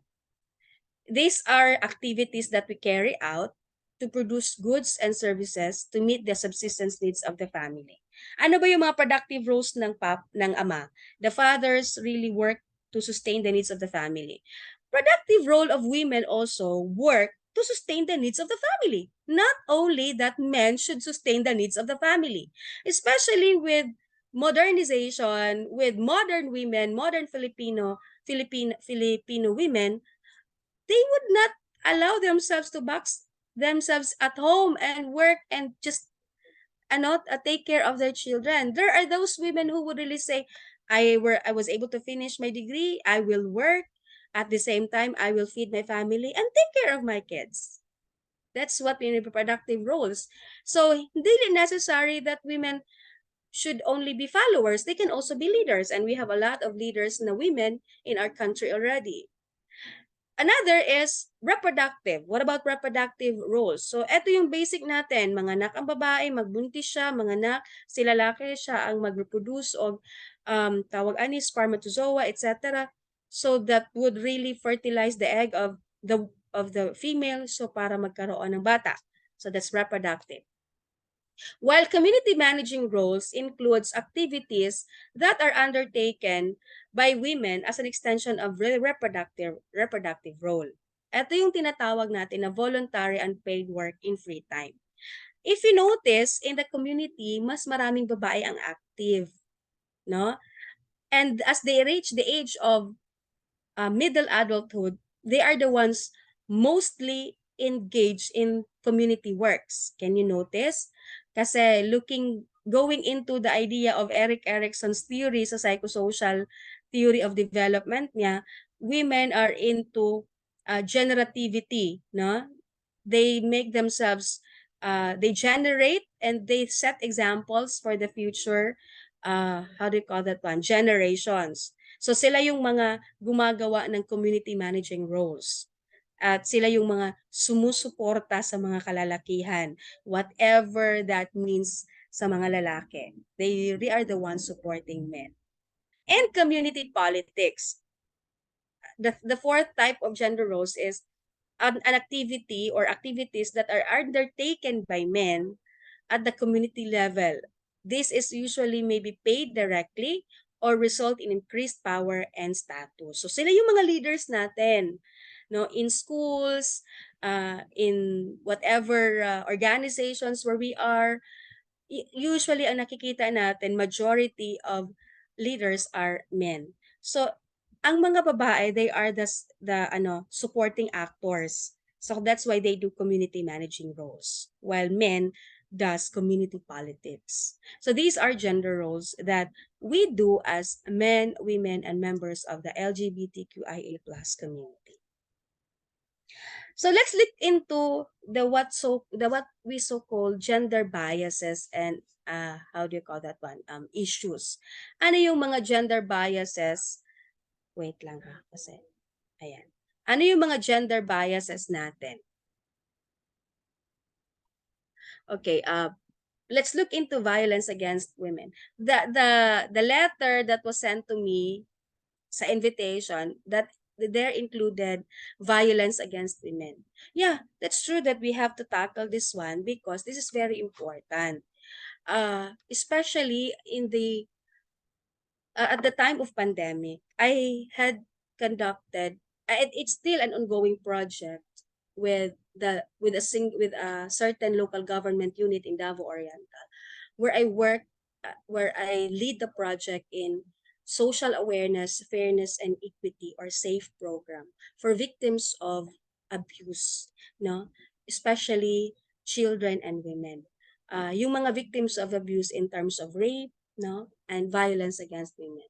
These are activities that we carry out to produce goods and services to meet the subsistence needs of the family. Ano ba yung mga productive roles ng ama? The fathers really work to sustain the needs of the family. Productive role of women also work to sustain the needs of the family. Not only that men should sustain the needs of the family, especially with modernization, with modern women, modern Filipino women, they would not allow themselves to box themselves at home and work and just take care of their children. There are those women who would really say, I was able to finish my degree, I will work, at the same time, I will feed my family and take care of my kids. That's what we need productive roles. So, hindi necessary that women should only be followers. They can also be leaders. And we have a lot of leaders na women in our country already. Another is reproductive. What about reproductive roles? So, ito yung basic natin. Manganak ang babae, magbuntis siya, manganak, si lalaki siya ang mag-reproduce o tawag ani, spermatozoa, etc. So, that would really fertilize the egg of the female so para magkaroon ng bata. So, that's reproductive. While community managing roles includes activities that are undertaken by women as an extension of reproductive role. Ito yung tinatawag natin na voluntary unpaid work in free time. If you notice, in the community, mas maraming babae ang active, no? And as they reach the age of middle adulthood, they are the ones mostly engaged in community works. Can you notice? Kasi going into the idea of Erik Erikson's theory sa psychosocial theory of development niya, women are into generativity, no? They make themselves, they generate and they set examples for the future, how do you call that one? Generations. So sila yung mga gumagawa ng community managing roles. At sila yung mga sumusuporta sa mga kalalakihan, whatever that means sa mga lalaki. They are the ones supporting men. And community politics. The fourth type of gender roles is an activity or activities that are undertaken by men at the community level. This is usually maybe paid directly or result in increased power and status. So sila yung mga leaders natin, no, in schools, in whatever organizations where we are. Usually ang nakikita natin, majority of leaders are men. So ang mga babae, they are the supporting actors. So that's why they do community managing roles, while men does community politics. So these are gender roles that we do as men, women, and members of the LGBTQIA+ community. So let's look into what we so-called gender biases and how do you call that one? Issues. Ano yung mga gender biases? Wait lang ha, kasi ayan. Ano yung mga gender biases natin? Okay, let's look into violence against women. The letter that was sent to me sa invitation, that there included violence against women. Yeah, that's true that we have to tackle this one because this is very important. Especially in the at the time of pandemic, I had conducted, it's still an ongoing project with a certain local government unit in Davao Oriental, where I lead the project in social awareness, fairness, and equity, or SAFE program for victims of abuse, no, especially children and women. Yung mga victims of abuse in terms of rape, no, and violence against women.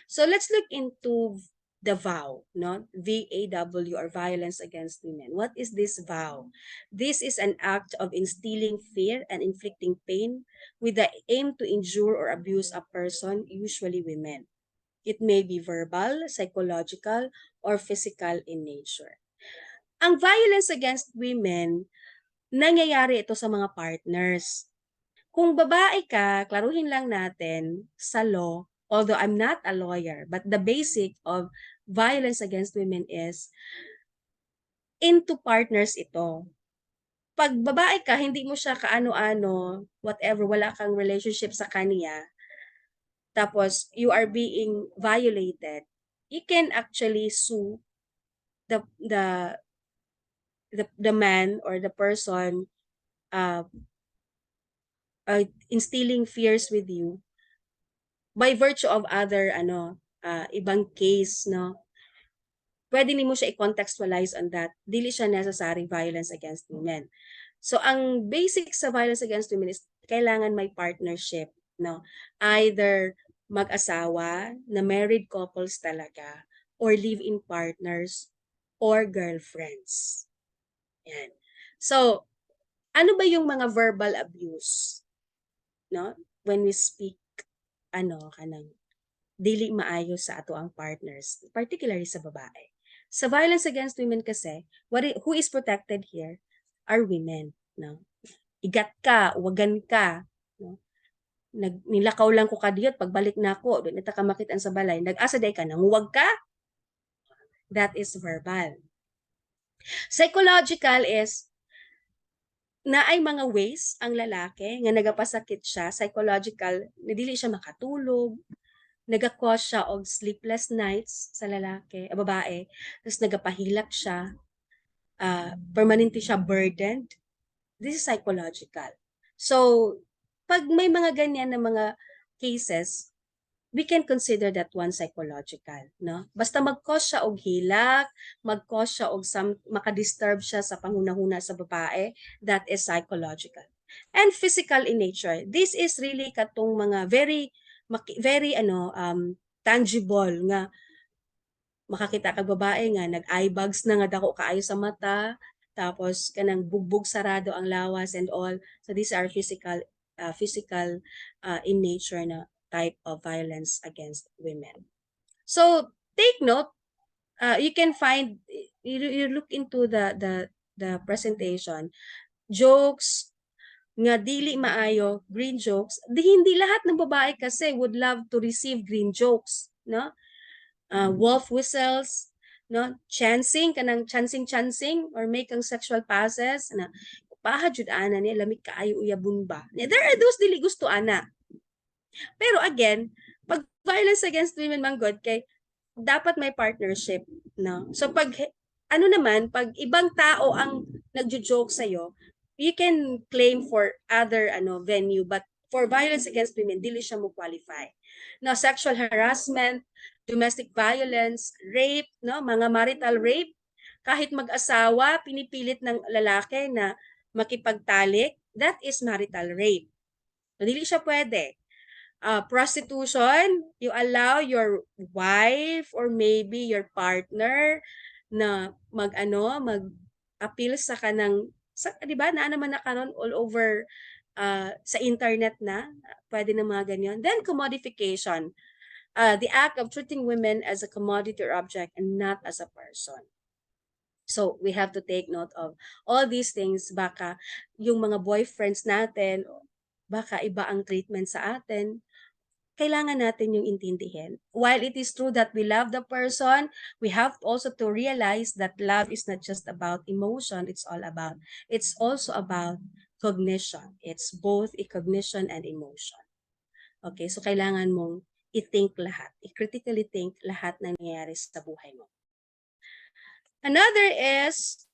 So let's look into the VAW, no, VAW, or violence against women. What is this VAW? This is an act of instilling fear and inflicting pain with the aim to injure or abuse a person, usually women. It may be verbal, psychological, or physical in nature. Ang violence against women, nangyayari ito sa mga partners. Kung babae ka, klaruhin lang natin sa law, although I'm not a lawyer, but the basic of violence against women is into partners ito. Pag babae ka, hindi mo siya kaano-ano, whatever, wala kang relationship sa kanya, tapos you are being violated, you can actually sue the man or the person instilling fears with you by virtue of other ibang case, no. Pwede nimo siya i-contextualize on that. Dili siya necessary violence against women. So ang basic sa violence against women is kailangan may partnership, no. Either mag-asawa na married couples talaga, or live-in partners, or girlfriends. Yan. So, ano ba yung mga verbal abuse? No? When we speak, kanang dili maayo sa ato ang partners, particularly sa babae. Sa violence against women kasi, who is protected here are women. No? Igat ka, wagan ka. No? Nilakaw lang ko kadiyot, pagbalik na ako, doon ita ka makitaan sa balay, nag-asa day ka, nanguwag ka. That is verbal. Psychological is, na ay mga ways ang lalaki nga nagapasakit siya, psychological, na dili siya makatulog, nagakos siya og sleepless nights sa lalaki, babae, tapos nagapahilak siya, permanente siya burdened. This is psychological. So, pag may mga ganyan na mga cases, we can consider that one psychological, no? Basta mag-cause siya og hilak, mag-cause siya og makadisturb siya sa panghunahuna sa babae, that is psychological. And physical in nature. This is really katong mga very tangible nga makakita kag babae nga nag-eye bags na nga dako kaayo sa mata, tapos kanang bugbog sarado ang lawas and all. So these are physical in nature na type of violence against women. So take note, you can find, you look into the presentation, jokes nga dili maayo, green jokes. Hindi lahat ng babae kasi would love to receive green jokes, no? Wolf whistles, no? Chancing or make ang sexual passes na paha jud ana ni lamig kaayo uyabon ba. There are those dili gusto ana. Pero again, pag violence against women manggod kay dapat may partnership, no? So pag pag ibang tao ang nagjo-joke sa iyo, you can claim for other venue, but for violence against women dili siya mo qualify. No, sexual harassment, domestic violence, rape, no, mga marital rape, kahit mag-asawa pinipilit ng lalaki na makipagtalik, that is marital rape. So, dili siya pwede. Prostitution, you allow your wife or maybe your partner na mag-appeal sa kanang, di ba, naman na karon all over sa internet na, pwede na mga ganyan. Then commodification, the act of treating women as a commodity or object and not as a person. So we have to take note of all these things. Baka yung mga boyfriends natin, baka iba ang treatment sa atin, kailangan natin yung intindihin. While it is true that we love the person, we have also to realize that love is not just about emotion, it's also about cognition. It's both a cognition and emotion. Okay, so kailangan mong i-think lahat, i-critically think lahat na nangyayari sa buhay mo. Another is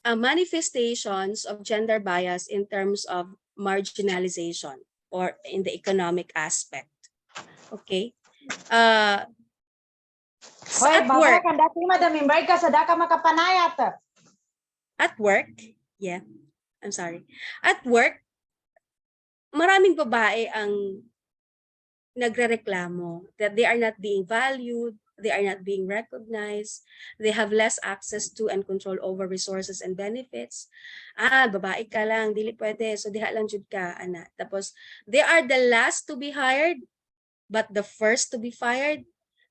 manifestations of gender bias in terms of marginalization or in the economic aspect. Okay? At work. At work, yeah, I'm sorry. At work, maraming babae ang nagrereklamo that they are not being valued, they are not being recognized, they have less access to and control over resources and benefits. Babae ka lang, dili pwede, so diha lang jud ka, ana. Tapos, they are the last to be hired, but the first to be fired.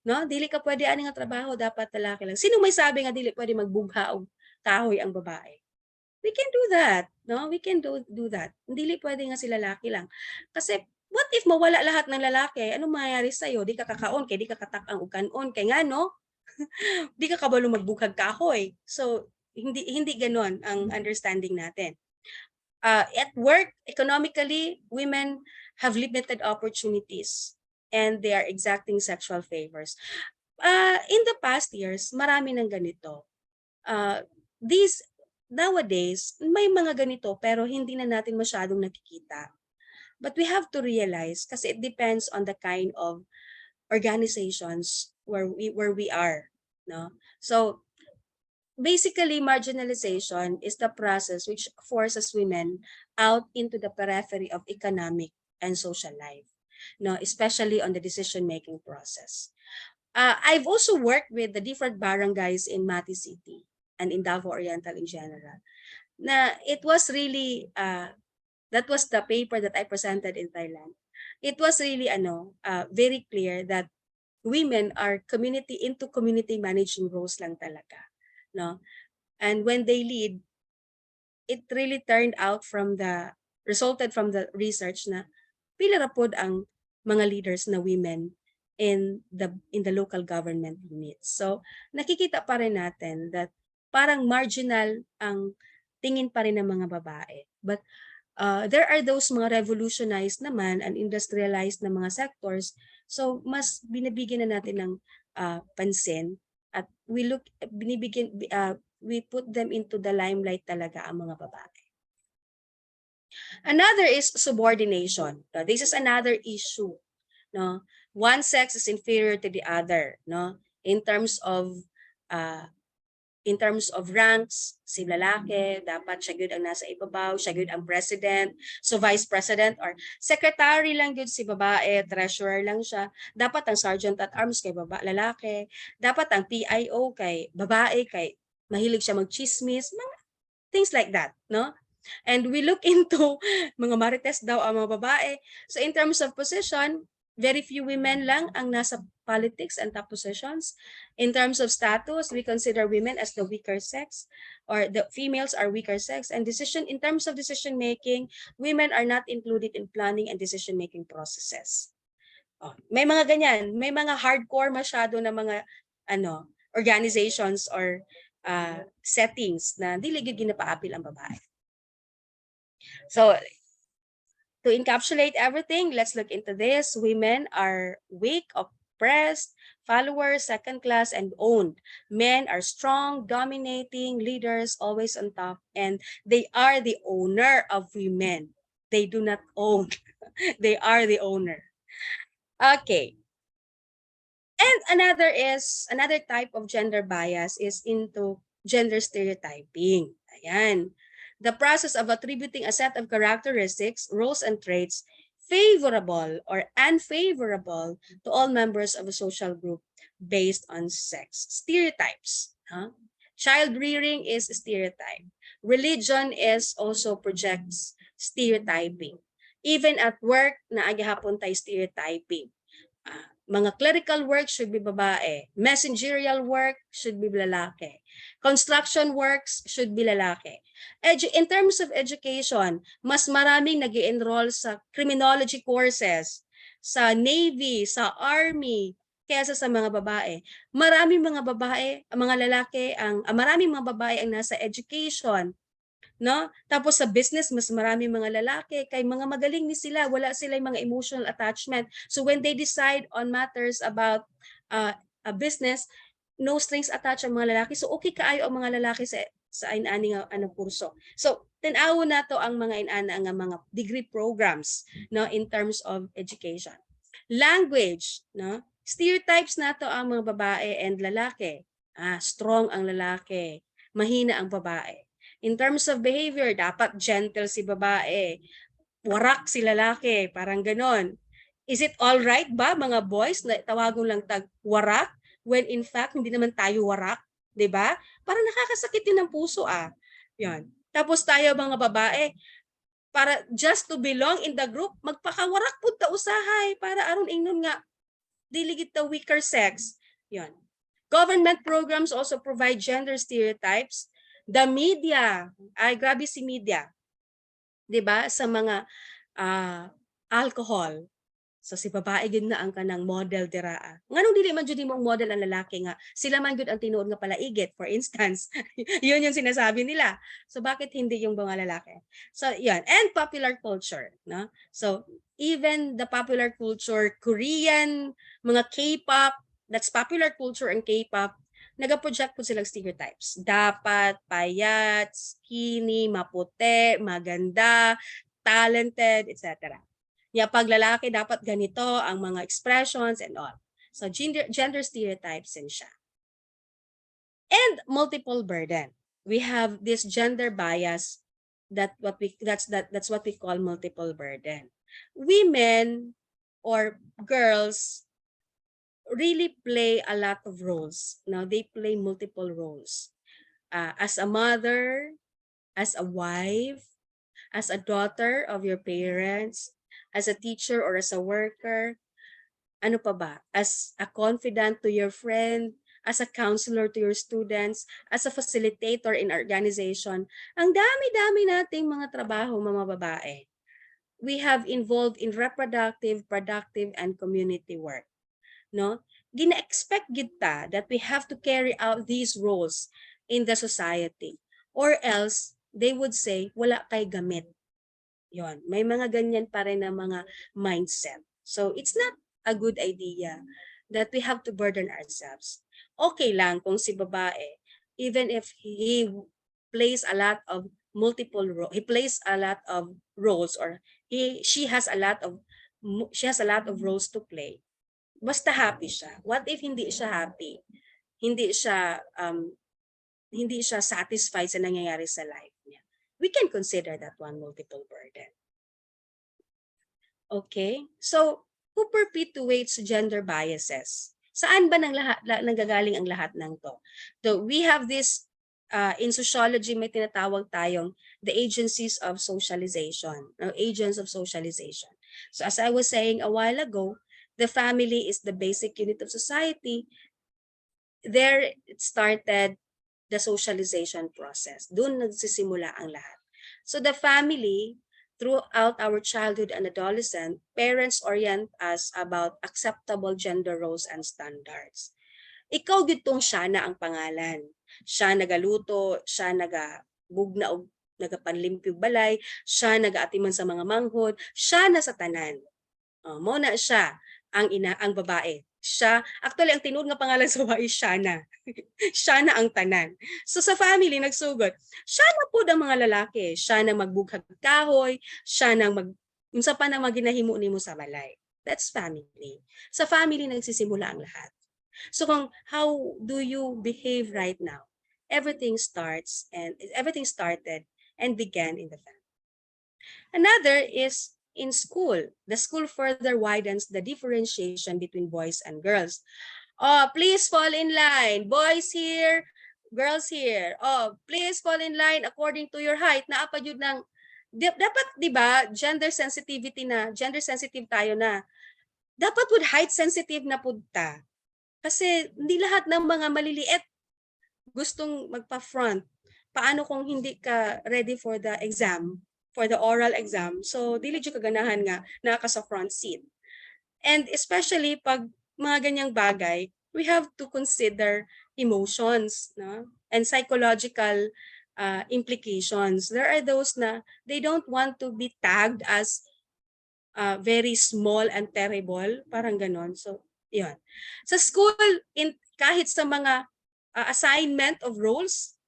No? Dili ka pwede ani nga trabaho, dapat lalaki lang. Sino may sabi nga dili pwede magbugha og kahoy ang babae? We can do that, no? We can do that. Dili pwede nga sila lalaki lang. Kasi what if mawala lahat ng lalaki? Ano mangyayari sa'yo? Di ka kakaon, kay di ka katak-ang ukanon. Kay nga, no? Di ka kabalo magbukhag kahoy. So, hindi ganon ang understanding natin. At work, economically, women have limited opportunities and they are exacting sexual favors. In the past years, marami ng ganito. Nowadays, may mga ganito pero hindi na natin masyadong nakikita. But we have to realize kasi it depends on the kind of organizations where we are, no? So basically marginalization is the process which forces women out into the periphery of economic and social life, no, especially on the decision making process. I've also worked with the different barangays in Mati City and in Davao Oriental in general. Na it was really that was the paper that I presented in Thailand. It was really very clear that women are community managing roles lang talaga, no? And when they lead, it really resulted from the research na pila ra pod ang mga leaders na women in the local government units. So nakikita pa rin natin that parang marginal ang tingin pa rin ng mga babae. But there are those mga revolutionized naman and industrialized na mga sectors, so mas binibigyan na natin ng pansin at we put them into the limelight talaga ang mga babae. Another is subordination. This is another issue. No? One sex is inferior to the other. No? In terms of ranks, si lalaki, dapat siya good ang nasa ibabaw, siya good ang president, so vice president or secretary lang good si babae, treasurer lang siya. Dapat ang sergeant at arms kay lalaki, dapat ang PIO kay babae, kay mahilig siya magchismis, mga things like that, no? And we look into mga marites daw ang mga babae. So in terms of position, very few women lang ang nasa politics and top positions. In terms of status, we consider women as the weaker sex, or the females are weaker sex. And in terms of decision making, women are not included in planning and decision making processes. May mga ganyan, may mga hardcore masyado na mga organizations or settings na dili gyud ginapaapil ang babae. So, to encapsulate everything, let's look into this. Women are weak, oppressed, followers, second class, and owned. Men are strong, dominating, leaders, always on top, and they are the owner of women. They do not own. They are the owner. Okay. And another type of gender bias is into gender stereotyping. Ayan. The process of attributing a set of characteristics, roles, and traits favorable or unfavorable to all members of a social group based on sex. Stereotypes. Child rearing is a stereotype. Religion is also projects stereotyping. Even at work, naagihapon tayo stereotyping. Mga clerical work should be babae. Messengerial work should be lalaki. Construction works should be lalaki. In terms of education, mas maraming nag-enroll sa criminology courses, sa Navy, sa Army, kaysa sa mga babae. Maraming mga babae ang nasa education. No? Tapos sa business, mas marami mga lalaki, kay mga magaling ni sila, wala sila mga emotional attachment. So when they decide on matters about a business, no strings attached ang mga lalaki. So okay kaayo ang mga lalaki sa inani nga kurso. So tanaw na to ang mga inana nga mga degree programs, no, in terms of education. Language, no? Stereotypes na to ang mga babae and lalaki. Strong ang lalaki, mahina ang babae. In terms of behavior, dapat gentle si babae, warak si lalaki, parang ganon. Is it all right ba mga boys na tawagon lang tag warak when in fact hindi naman tayo warak, 'di ba? Parang nakakasakit din ng puso Yan. Tapos tayo mga babae, para just to belong in the group, magpakawarak pud ta usahay para aron ingnon nga dili gid ta weaker sex. Yan. Government programs also provide gender stereotypes. The media, grabe si media. 'Di ba? Sa mga alcohol. So si babae gid na ang kanang model dira. Nganong dili man jud mong model ang lalaki nga sila man gud ang tinuod nga palaigit, for instance. Yun yung sinasabi nila. So bakit hindi yung mga lalaki? So yan, and popular culture, no? So even the popular culture, Korean, mga K-pop, that's popular culture and K-pop, nagaproject po silang stereotypes. Dapat payat, skinny, maputi, maganda, talented, etc. Pag lalaki, dapat ganito ang mga expressions and all. So gender stereotypes din siya. And multiple burden. We have this gender bias that's what we call multiple burden. Women or girls really play a lot of roles. Now they play multiple roles. As a mother, as a wife, as a daughter of your parents, as a teacher or as a worker, ano pa ba? As a confidant to your friend, as a counselor to your students, as a facilitator in organization. Ang dami-dami nating mga trabaho, mga babae. We have involved in reproductive, productive, and community work. No? Gina-expect kita that we have to carry out these roles in the society, or else they would say, wala kay gamit. Yon, may mga ganyan pa rin na mga mindset. So it's not a good idea that we have to burden ourselves. Okay lang kung si babae, even if he plays a lot of he plays a lot of roles, or she has a lot of roles to play. Basta happy siya. What if hindi siya happy? Hindi siya satisfied sa nangyayari sa life niya. We can consider that one multiple burden. Okay? So, who perpetuates gender biases? Saan ba nanggagaling ang lahat ng to? So, we have this, in sociology, may tinatawag tayong the agencies of socialization, agents of socialization. So, as I was saying a while ago, the family is the basic unit of society. There it started the socialization process. Doon nagsisimula ang lahat. So the family, throughout our childhood and adolescent, parents orient us about acceptable gender roles and standards. Ikaw gitong siya na ang pangalan. Siya nagaluto, siya nagabugna og nagapanlimpyog balay, siya nagaatiman sa mga manghod, siya na sa tanan. Mo na siya ang babae. Siya, actually ang tinuod nga pangalan sa babae, siya na. Siya na ang tanan. So sa family nagsugod, siya na po ang mga lalaki, siya na magbughag kahoy, siya na unsa pa na maginahimo nimo sa balay. That's family. Sa family nagsisimula ang lahat. So kung how do you behave right now? Everything started and began in the family. Another is in school. The school further widens the differentiation between boys and girls. Oh, please fall in line. Boys here, girls here. Oh, please fall in line according to your height. Naapad yun ng, dapat, di ba, gender sensitive tayo na. Dapat with height sensitive na punta. Kasi hindi lahat ng mga maliliit gustong magpa-front. Paano kung hindi ka ready for the exam, for the oral exam? So, dili jud kaganahan nga naka sa front seat. And especially pag mga ganyang bagay, we have to consider emotions, no? And psychological implications. There are those na they don't want to be tagged as very small and terrible, parang ganon. So, yun. Sa school, kahit sa mga assignment of roles,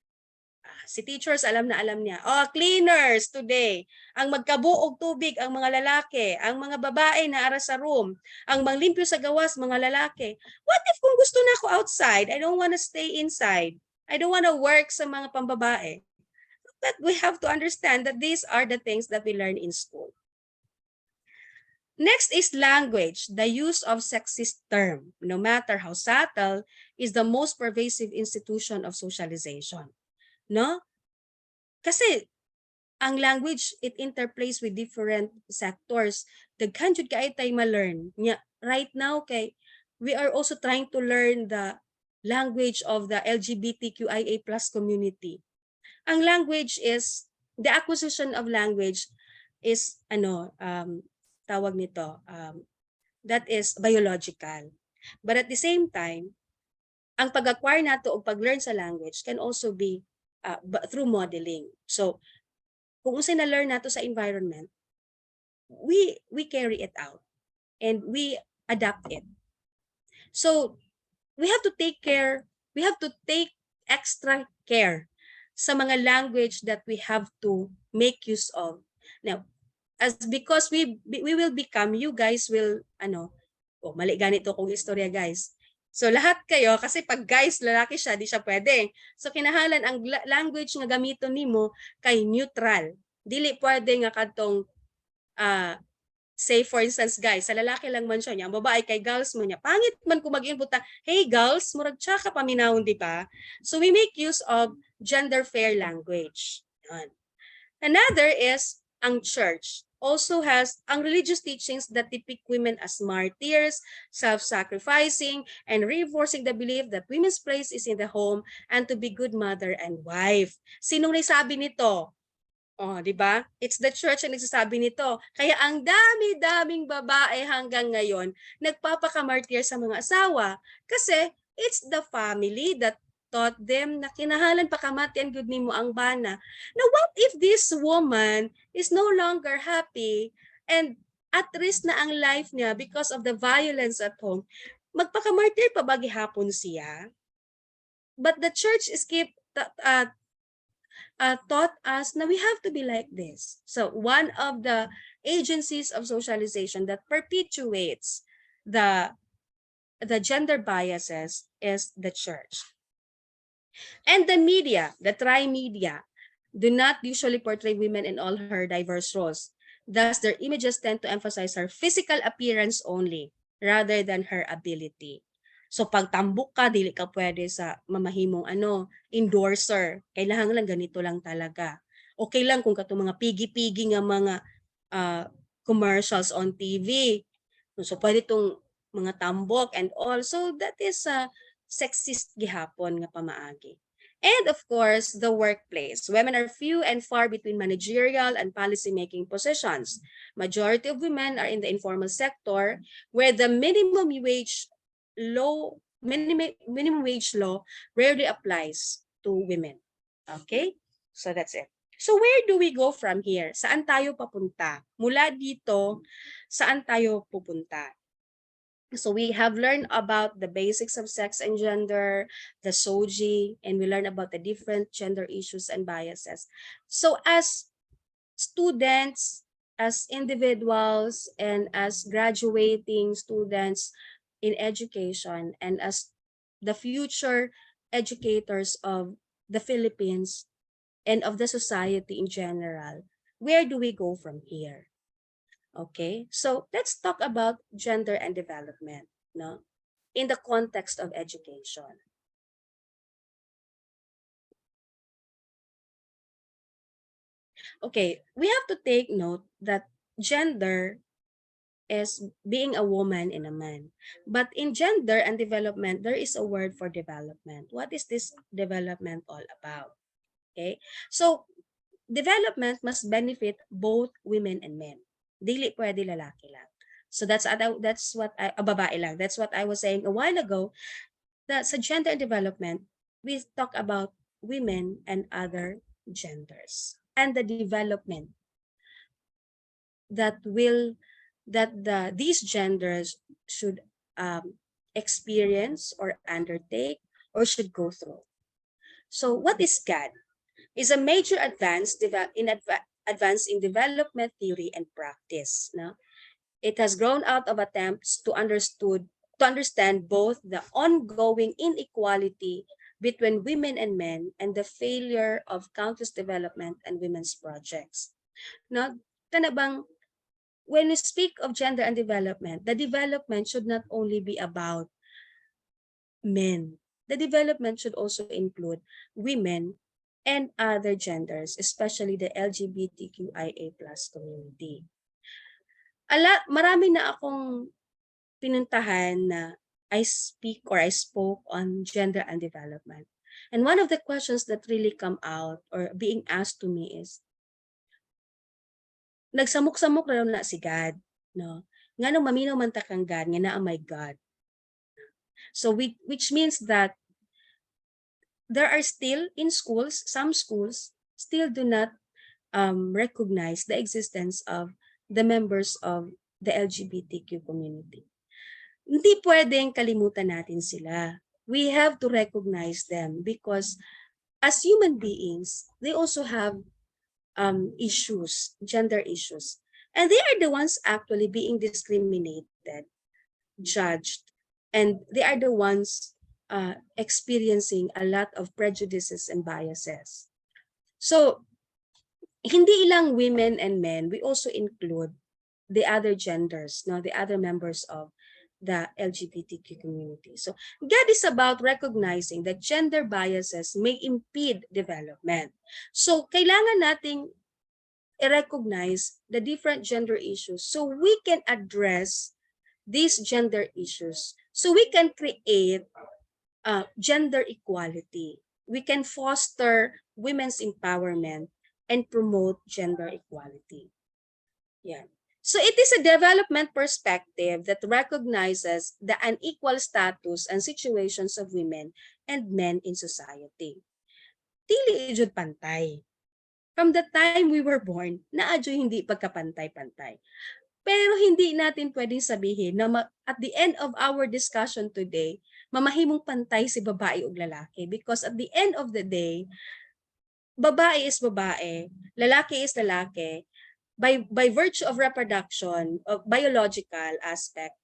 si teachers alam niya. Oh, cleaners today. Ang magkabuog tubig ang mga lalaki, ang mga babae na ara sa room, ang manglimpyo sa gawas mga lalaki. What if kung gusto na ako outside? I don't want to stay inside. I don't want to work sa mga pambabae. But we have to understand that these are the things that we learn in school. Next is language. The use of sexist term, no matter how subtle, is the most pervasive institution of socialization. No? Kasi ang language, it interplays with different sectors. Daghan jud kay tay ma-learn. Right now kay we are also trying to learn the language of the LGBTQIA+ community. Ang language is the acquisition of language is tawag nito that is biological. But at the same time, ang pag-acquire nato o pag-learn sa language can also be through modeling. So, kung unsay na-learn nato sa environment, we carry it out and we adapt it. So, we have to take extra care sa mga language that we have to make use of. Now, because we will become, you guys will, mali ganito kong istorya guys. So lahat kayo, kasi pag guys, lalaki siya, di siya pwede. So kinahanglan ang language nga gamiton nimo kay neutral. Dili pwede nga kadtong say for instance guys, sa lalaki lang man siya niya, ang babae kay girls mo niya. Pangit man kung mag-input hey girls, murag tsaka paminawon di ba? So we make use of gender fair language. Another is ang church also has ang religious teachings that depict women as martyrs, self-sacrificing, and reinforcing the belief that women's place is in the home and to be good mother and wife. Sinong nagsabi nito? Di ba? It's the church ang nagsasabi nito. Kaya ang dami-daming babae hanggang ngayon nagpapakamartir sa mga asawa kasi it's the family that taught them na kinahanglan pakamatian gud nimo ang bana. Now what if this woman is no longer happy and at risk na ang life niya because of the violence at home? Magpakamartir pa ba gihapon siya? But the church is taught us na we have to be like this. So one of the agencies of socialization that perpetuates the gender biases is the church. And the media, the tri-media, do not usually portray women in all her diverse roles. Thus, their images tend to emphasize her physical appearance only rather than her ability. So pag tambok ka, dili ka pwede sa mamahimong endorser. Kailangan lang ganito lang talaga. Okay lang kung katong mga pigi-pigi nga mga commercials on TV. So pwede tong mga tambok and all. So that is sexist gihapon nga pamaagi. And of course, the workplace. Women are few and far between managerial and policy-making positions. Majority of women are in the informal sector where the minimum wage law rarely applies to women. Okay? So that's it. So where do we go from here? Saan tayo papunta? Mula dito, saan tayo pupunta? So we have learned about the basics of sex and gender, the SOGI, and we learned about the different gender issues and biases. So as students, as individuals, and as graduating students in education, and as the future educators of the Philippines and of the society in general, where do we go from here? Okay, so let's talk about gender and development, no, in the context of education. Okay, we have to take note that gender is being a woman and a man. But in gender and development, there is a word for development. What is this development all about? Okay, so development must benefit both women and men. Dili pwede lalaki lang. So that's what babae lang. That's what I was saying a while ago, that sa gender and development, we talk about women and other genders and the development that these genders should experience or undertake or should go through. So what is GAD? Is a major advance in development theory and practice. No? It has grown out of attempts to understand both the ongoing inequality between women and men and the failure of countless development and women's projects. Now, kanabang when we speak of gender and development, the development should not only be about men. The development should also include women and other genders, especially the LGBTQIA+ community. Marami na akong pinuntahan na I spoke on gender and development. And one of the questions that really come out or being asked to me is, nagsamok-samok na si God, no? Nganong maminaw man ta kang God, nga naa may God. So which means that there are still in schools, some schools still do not recognize the existence of the members of the LGBTQ community. Hindi pwedeng kalimutan natin sila. We have to recognize them because as human beings, they also have issues, gender issues. And they are the ones actually being discriminated, judged, and they are the ones experiencing a lot of prejudices and biases. So, hindi ilang women and men, we also include the other genders, no, the other members of the LGBTQ community. So, God is about recognizing that gender biases may impede development. So, kailangan nating i-recognize the different gender issues so we can address these gender issues. So, we can create gender equality. We can foster women's empowerment and promote gender equality. Yeah. So it is a development perspective that recognizes the unequal status and situations of women and men in society. Dili jud pantay. From the time we were born, naadyo hindi pagkapantay-pantay. Pero hindi natin pwedeng sabihin na at the end of our discussion today, mamahimong pantay si babae ug lalaki, because at the end of the day, babae is babae, lalaki is lalaki. By virtue of reproduction, of biological aspect,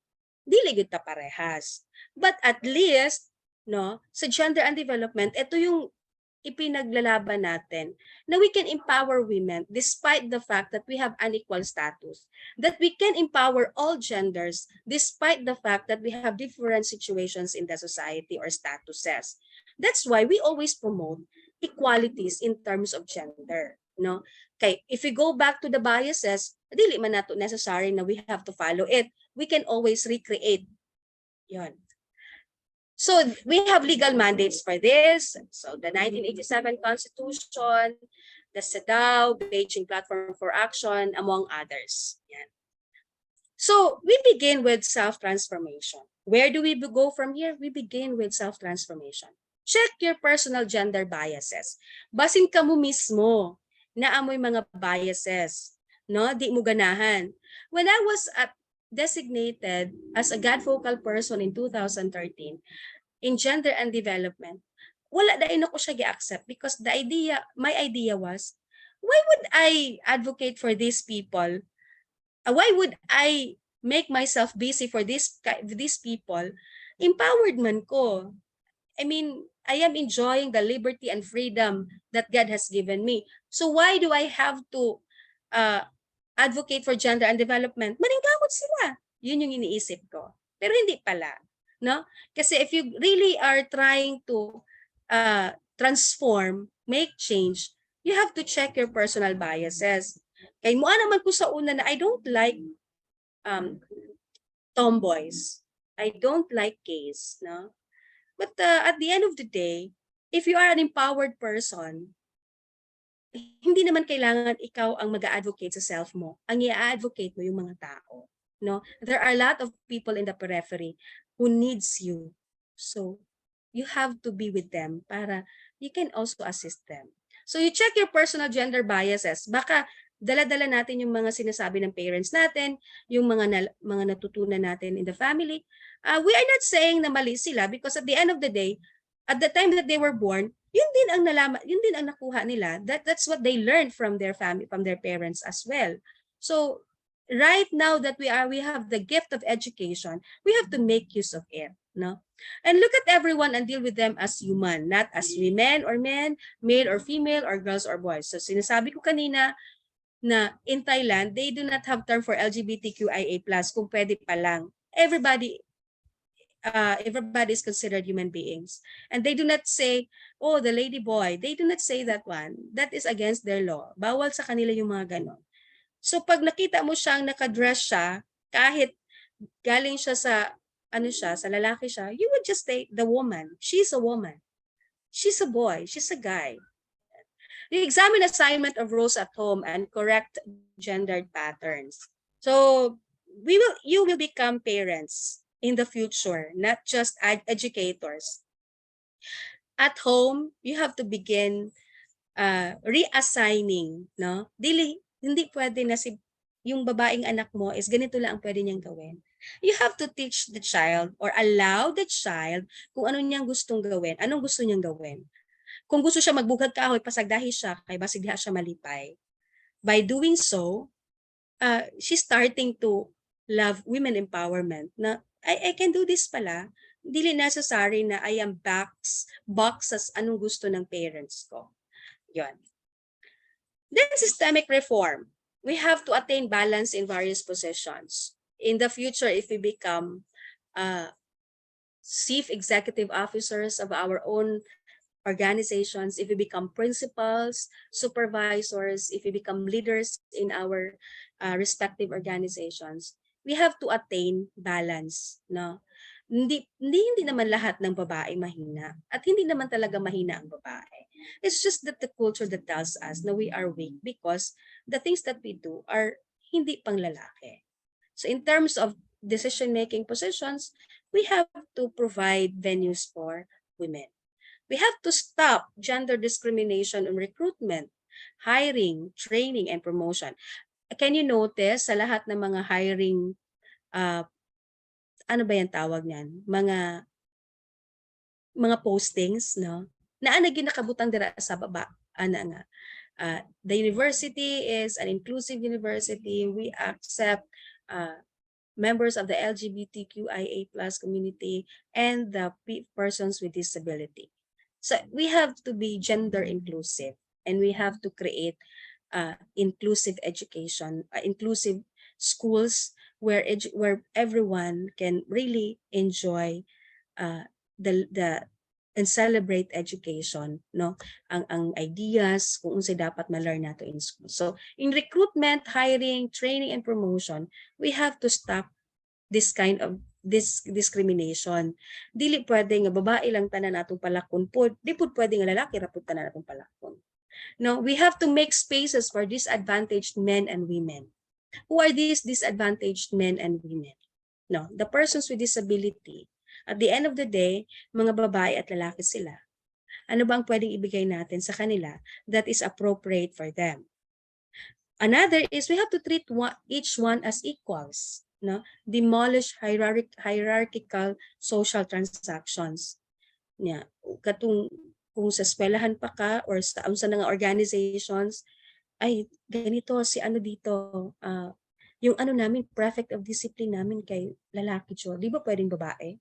dili gyud ta parehas. But at least, no, sa gender and development, ito yung ipinaglalaban natin, na we can empower women despite the fact that we have unequal status, that we can empower all genders despite the fact that we have different situations in the society or statuses. That's why we always promote equalities in terms of gender, no? Okay, if we go back to the biases, dili man nato necessary na we have to follow it. We can always recreate. Yon. So we have legal mandates for this. So the 1987 Constitution, the CEDAW, Beijing Platform for Action, among others. Yan. So we begin with self-transformation. Where do we go from here? We begin with self-transformation. Check your personal gender biases. Basin ka mo mismo na amoy mga biases. No? Di mo ganahan. When I was designated as a God focal person in 2013 in gender and development, wala dahil ako siya gi-accept because my idea was, why would I advocate for these people? Why would I make myself busy for these people? Empowered man ko. I mean, I am enjoying the liberty and freedom that God has given me. So why do I have to advocate for gender and development? Maningkamot sila. Yun yung iniisip ko. Pero hindi pala. No? Kasi if you really are trying to transform, make change, you have to check your personal biases. Kay mo naman ko sa una na I don't like tomboys. I don't like gays. No? But at the end of the day, if you are an empowered person, hindi naman kailangan ikaw ang mag-advocate sa self mo. Ang i-advocate mo yung mga tao. No? There are a lot of people in the periphery who needs you. So, you have to be with them para you can also assist them. So, you check your personal gender biases. Baka dala-dala natin yung mga sinasabi ng parents natin, yung mga natutunan natin in the family. We are not saying na mali sila because at the end of the day, at the time that they were born, yun din ang nalaman, yun din ang nakuha nila. That's what they learned from their family, from their parents as well. So right now that we have the gift of education, we have to make use of it, no? And look at everyone and deal with them as human, not as women or men, male or female, or girls or boys. So sinasabi ko kanina na in Thailand, they do not have term for LGBTQIA+, kung pwede pa lang. Everybody is considered human beings. And they do not say, oh, the lady boy. They do not say that one. That is against their law. Bawal sa kanila yung mga ganon. So pag nakita mo siyang nakadress siya, kahit galing siya sa, sa lalaki siya, you would just say, the woman. She's a woman. She's a boy. She's a guy. You examine assignment of roles at home and correct gendered patterns. So you will become parents in the future, not just educators. At home, you have to begin reassigning, no? Hindi pwede na yung babaeng anak mo is ganito lang ang pwede niyang gawin. You have to teach the child or allow the child kung ano niyang gustong gawin, anong gusto niyang gawin. Kung gusto siya magbukad kahoy, pasagdahi siya, kay basig diha siya malipay. By doing so, she's starting to love women empowerment na I can do this pala. Dili necessary na I am box as anong gusto ng parents ko. Yon. Then systemic reform. We have to attain balance in various positions. In the future, if we become chief executive officers of our own organizations, if we become principals, supervisors, if we become leaders in our respective organizations, we have to attain balance, no? Hindi naman lahat ng babae mahina at hindi naman talaga mahina ang babae. It's just that the culture that tells us na we are weak because the things that we do are hindi pang lalaki. So in terms of decision-making positions, we have to provide venues for women. We have to stop gender discrimination in recruitment, hiring, training, and promotion. Can you notice sa lahat ng mga hiring, ano ba yung tawag niyan? Mga postings, no? Naa ginakabutan dira sa baba. Ana nga. The university is an inclusive university. We accept members of the LGBTQIA plus community and the persons with disability. So we have to be gender inclusive, and we have to create inclusive education, inclusive schools where everyone can really enjoy the and celebrate education, no? Ang ideas kung unsay dapat ma-learn nato in school. So in recruitment, hiring, training, and promotion, we have to stop this kind of discrimination. Dili pwede nga babae lang tanan natong palakon pod, di pud pwede nga lalaki ra pud tanan natong palakon. No, we have to make spaces for disadvantaged men and women. Who are these disadvantaged men and women? No, the persons with disability. At the end of the day, mga babae at lalaki sila. Ano ba ang pwedeng ibigay natin sa kanila that is appropriate for them? Another is we have to treat each one as equals. No? Demolish hierarchical social transactions. Yeah. Katong kung sa eskwelahan pa ka or sa nga organizations, ay ganito si ano dito, yung ano namin, prefect of discipline namin kay lalaki siya. Di ba pwedeng babae?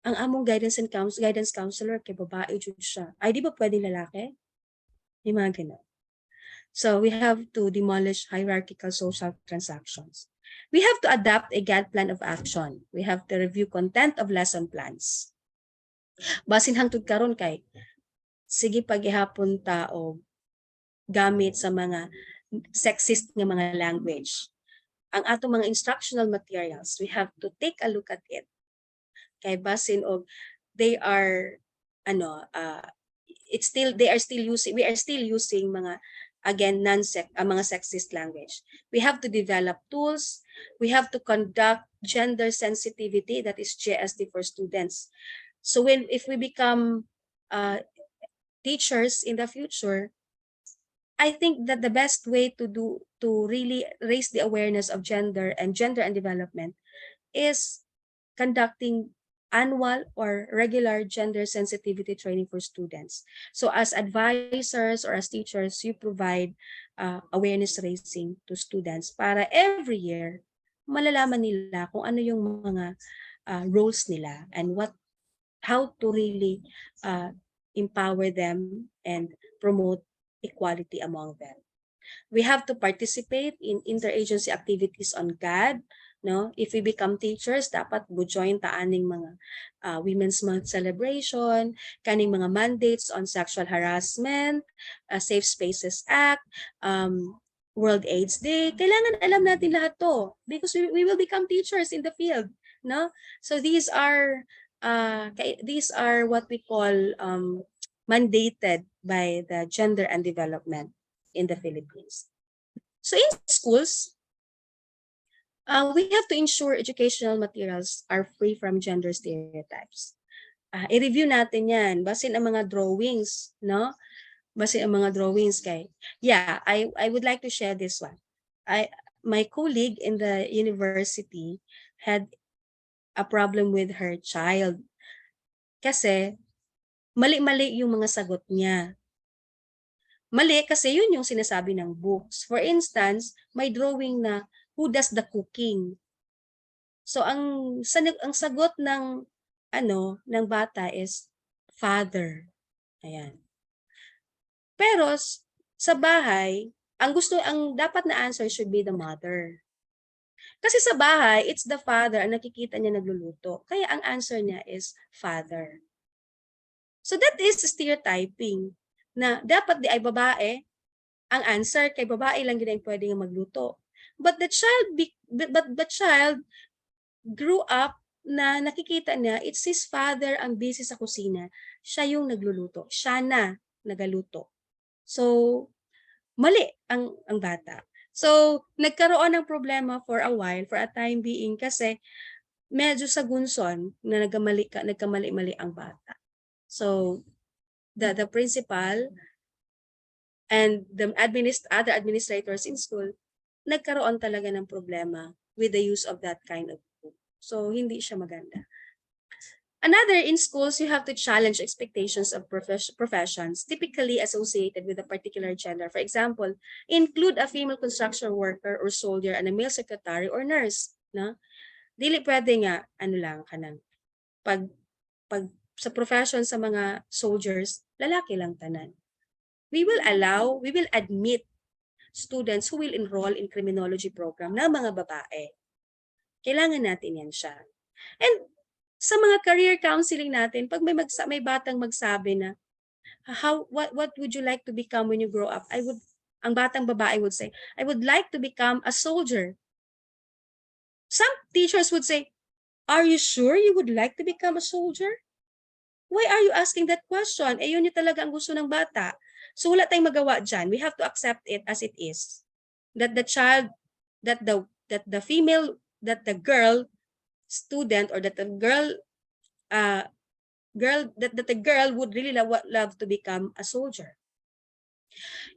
Ang among guidance counselor kay babae jud siya. Ay di ba pwedeng lalaki? Yung mga ganun. So we have to demolish hierarchical social transactions. We have to adapt a guide plan of action. We have to review content of lesson plans. Basin hangtod karon kay sige paghihapon ta og gamit sa mga sexist nga mga language. Ang atong mga instructional materials, we have to take a look at it. Kay basin og they are we are still using mga again mga sexist language. We have to develop tools, we have to conduct gender sensitivity, that is GSD for students. So if we become teachers in the future, I think that the best way to really raise the awareness of gender and development is conducting annual or regular gender sensitivity training for students. So as advisors or as teachers, you provide awareness raising to students para every year malalaman nila kung ano yung mga roles nila and how to really empower them and promote equality among them. We have to participate in interagency activities on GAD. No, if we become teachers, dapat join ta aning mga Women's Month celebration, kaning mga mandates on sexual harassment, Safe Spaces Act, World AIDS Day. Kailangan alam natin lahat to because we will become teachers in the field. No, so these are what we call mandated by the Gender and Development in the Philippines. So in schools, we have to ensure educational materials are free from gender stereotypes. I-review natin yan. Basin ang mga drawings, no? Basin ang mga drawings kay. Yeah, I would like to share this one. My colleague in the university had a problem with her child. Kasi mali-mali yung mga sagot niya. Mali kasi yun yung sinasabi ng books. For instance, may drawing na who does the cooking. So ang sagot ng ng bata is father. Ayan. Pero sa bahay, ang dapat na answer should be the mother. Kasi sa bahay, it's the father ang nakikita niya nagluluto. Kaya ang answer niya is father. So that is stereotyping na dapat di ay babae ang answer kay babae lang gid ang pwede nga magluto. But the child grew up na nakikita niya it's his father ang busy sa kusina. Siya yung nagluluto. Siya na nagaluto. So mali ang bata. So, nagkaroon ng problema for a while, for a time being, kasi medyo sa gunson na nagkamali-mali ang bata. So, the principal and the other administrators in school, nagkaroon talaga ng problema with the use of that kind of book. So, hindi siya maganda. Another, in schools, you have to challenge expectations of professions typically associated with a particular gender. For example, include a female construction worker or soldier and a male secretary or nurse. No? Dili pwede nga, ano lang, kanang, pag sa profession sa mga soldiers, lalaki lang tanan. We will admit students who will enroll in criminology program na mga babae. Kailangan natin yan siya. And sa mga career counseling natin, pag may batang magsabi na, what would you like to become when you grow up? Ang batang babae would say, I would like to become a soldier. Some teachers would say, are you sure you would like to become a soldier? Why are you asking that question? Eh, yun yung talaga ang gusto ng bata. So wala tayong magawa dyan. We have to accept it as it is. That the child, that the girl student, or that the girl would really love to become a soldier.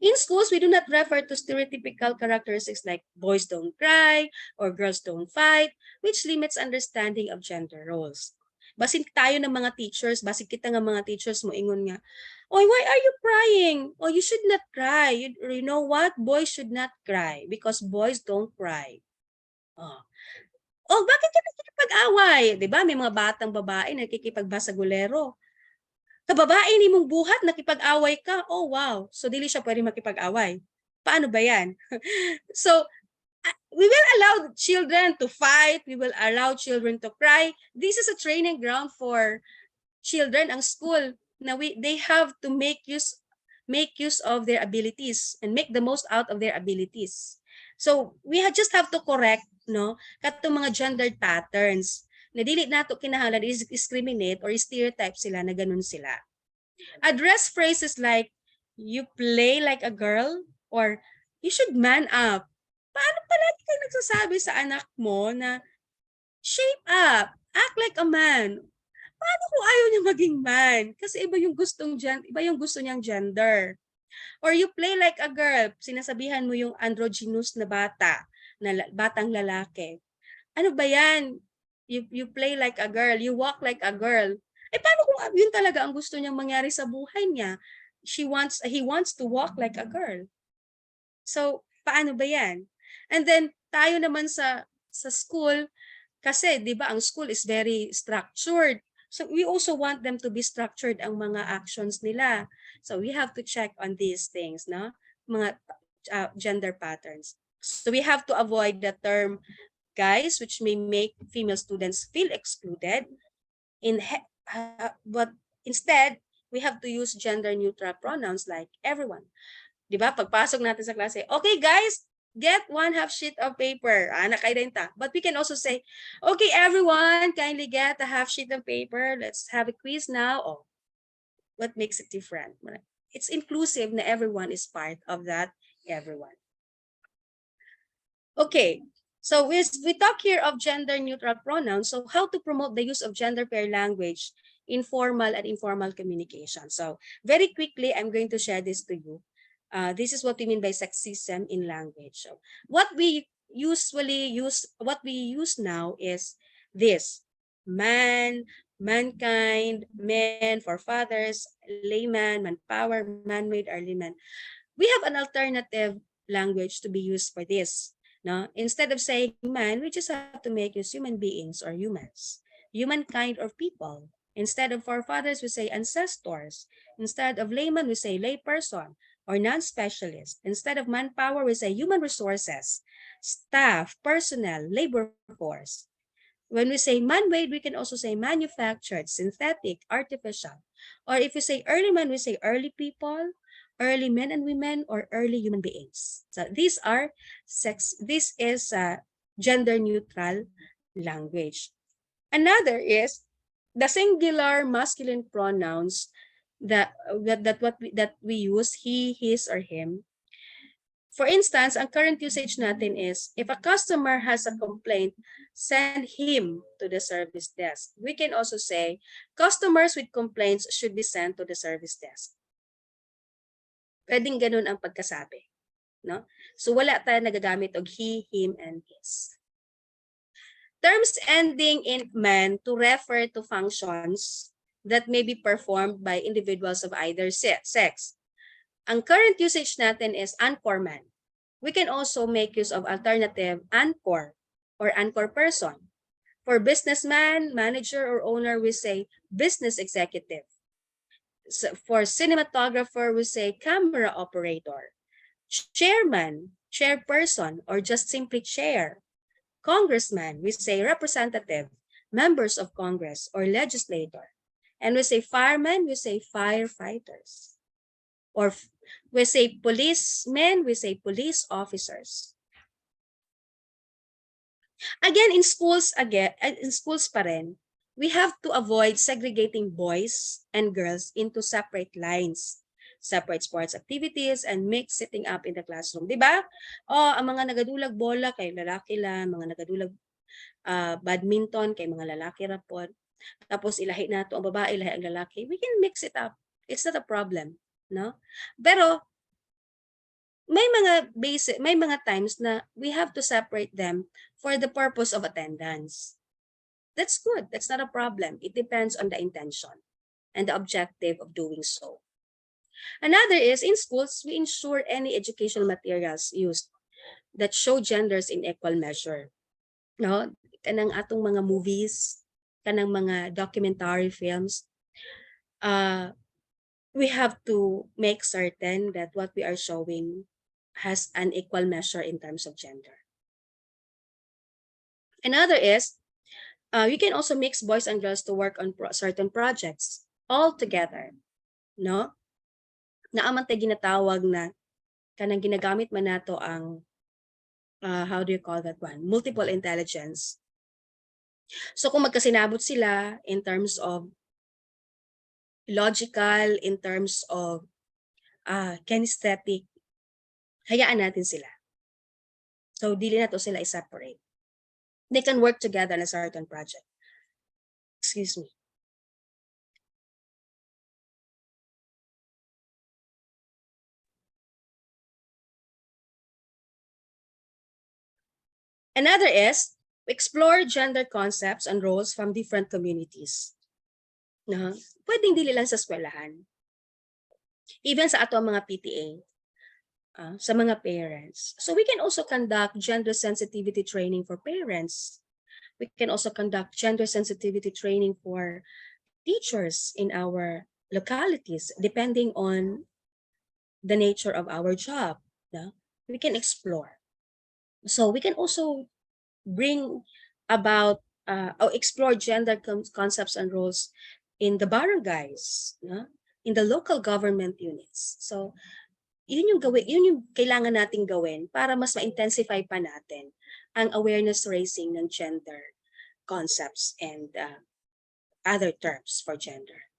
In schools, we do not refer to stereotypical characteristics like boys don't cry or girls don't fight, which limits understanding of gender roles. Basin tayo ng mga teachers, basin kita ng mga teachers mo ingon nga, "Oy, why are you crying? Oh, you should not cry. You know what? Boys should not cry because boys don't cry." Oh, bakit ka nakikipag-away? 'Di ba? May mga batang babae na nakikipagbasagulero. Kababae ni mong buhat, nakipag-away ka. Oh, wow. So, dili siya pwede makipag-away. Paano ba yan? So, we will allow children to fight. We will allow children to cry. This is a training ground for children, ang school, na they have to make use of their abilities and make the most out of their abilities. So, we just have to correct, no, katong mga gendered patterns na dili nato kinahanglan discriminate or stereotype sila na ganun sila. Address phrases like, you play like a girl, or you should man up. Paano palagi kayo nagsasabi sa anak mo na, shape up, act like a man? Paano kung ayaw niya maging man? Kasi iba yung gusto niyang gender. Or you play like a girl, sinasabihan mo yung androgynous na batang lalaki. Ano ba yan? You play like a girl, you walk like a girl. Eh paano kung yun talaga ang gusto niyang mangyari sa buhay niya? He wants to walk like a girl. So, paano ba yan? And then, tayo naman sa school, kasi 'di ba ang school is very structured. So, we also want them to be structured ang mga actions nila. So, we have to check on these things, no? Mga gender patterns. So, we have to avoid the term guys, which may make female students feel excluded. But instead, we have to use gender-neutral pronouns like everyone. Di ba? Pagpasok natin sa klase, okay guys, get 1/2 sheet of paper. Nakaidenta. But we can also say, okay everyone, kindly get a 1/2 sheet of paper. Let's have a quiz now. Oh, what makes it different? It's inclusive na everyone is part of that everyone. Okay, so we talk here of gender-neutral pronouns. So how to promote the use of gender-pair language in formal and informal communication. So very quickly, I'm going to share this to you. This is what we mean by sexism in language. So what we use now is this: man, mankind, men, forefathers, layman, manpower, man-made, or layman. We have an alternative language to be used for this. No? Instead of saying man, we just have to make use human beings or humans, humankind or people. Instead of forefathers, we say ancestors. Instead of layman, we say layperson or non-specialist. Instead of manpower, we say human resources, staff, personnel, labor force. When we say man-made, we can also say manufactured, synthetic, artificial. Or if we say early man, we say early people, early men and women, or early human beings. So this is gender-neutral language. Another is the singular masculine pronouns that we use, he, his, or him. For instance, ang current usage natin is, if a customer has a complaint, send him to the service desk. We can also say, customers with complaints should be sent to the service desk. Pwedeng ganun ang pagkasabi. No? So wala tayo nagagamit og he, him, and his. Terms ending in man to refer to functions that may be performed by individuals of either sex. Ang current usage natin is anchorman. We can also make use of alternative anchor or anchor person. For businessman, manager, or owner, we say business executive. So for cinematographer, we say camera operator. Chairman, chairperson, or just simply chair. Congressman, we say representative, members of Congress, or legislator. And we say fireman, we say firefighters. Or we say policemen, we say police officers. Again, in schools pa rin, we have to avoid segregating boys and girls into separate lines, separate sports activities, and mix sitting up in the classroom. Diba? Ang mga nagadulag bola kay lalaki lang, mga nagadulag badminton kay mga lalaki rapon. Tapos ilahi nato ang babae, ilahi ang lalaki. We can mix it up. It's not a problem, no? Pero may mga times na we have to separate them for the purpose of attendance. That's good. That's not a problem. It depends on the intention and the objective of doing so. Another is, in schools, we ensure any educational materials used that show genders in equal measure. No? Kanang atong mga movies, kanang mga documentary films, we have to make certain that what we are showing has an equal measure in terms of gender. Another is, you can also mix boys and girls to work on certain projects all together, no? Naaman tayo ginatawag na kanang ginagamit man nato ang how do you call that one? Multiple intelligence. So kung magkasinabot sila in terms of logical, in terms of kinesthetic, hayaan natin sila. So dili na to sila i-separate. They can work together on a certain project. Excuse me. Another is, explore gender concepts and roles from different communities. Pwedeng dili lang sa eskwelahan. Even sa ato mga PTA, sa mga parents. So we can also conduct gender sensitivity training for parents. We can also conduct gender sensitivity training for teachers in our localities, depending on the nature of our job. We can explore. So we can also bring about or explore gender concepts and roles in the barangays, in the local government units. So yun yung kailangan nating gawin para mas ma-intensify pa natin ang awareness raising ng gender concepts and other terms for gender.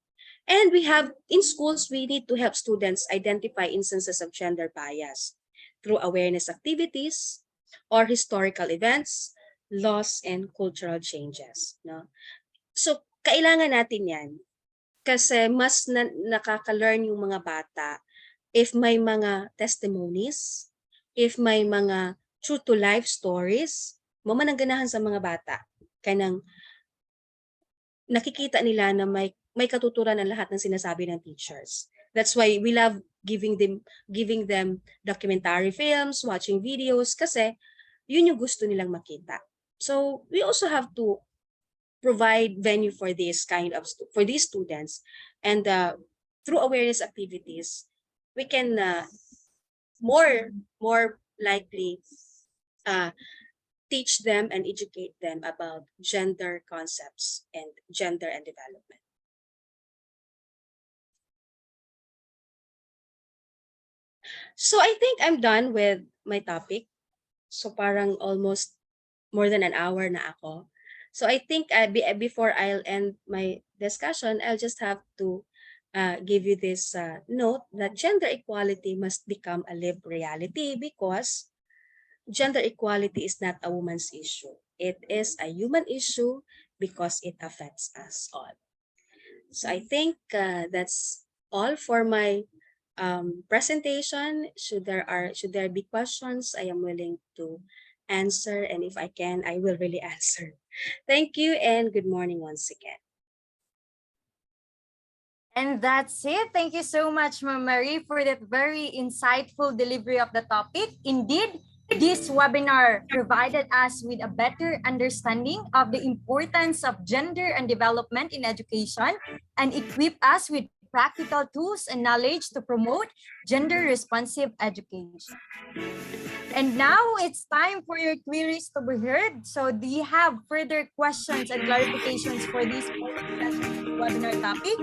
And we have, in schools, we need to help students identify instances of gender bias through awareness activities or historical events, laws, and cultural changes. So, kailangan natin yan kasi mas nakaka-learn yung mga bata if may mga testimonies, if may mga true-to-life stories, mamanangganahan sa mga bata. Kanang nakikita nila na may katuturan ang lahat ng sinasabi ng teachers. That's why we love giving them documentary films, watching videos, kasi yun yung gusto nilang makita. So we also have to provide venue for this for these students, and through awareness activities, we can more likely teach them and educate them about gender concepts and gender and development. So I think I'm done with my topic. So parang almost more than an hour na ako. So I think before I'll end my discussion, I'll just have to give you this note that gender equality must become a lived reality because gender equality is not a woman's issue. It is a human issue because it affects us all. So I think that's all for my presentation. Should there be questions, I am willing to answer, and if I can, I will really answer. Thank you and good morning once again. And that's it. Thank you so much, Ma'am Marie, for that very insightful delivery of the topic. Indeed, this webinar provided us with a better understanding of the importance of gender and development in education and equip us with practical tools and knowledge to promote gender-responsive education. And now it's time for your queries to be heard. So do you have further questions and clarifications for this webinar topic?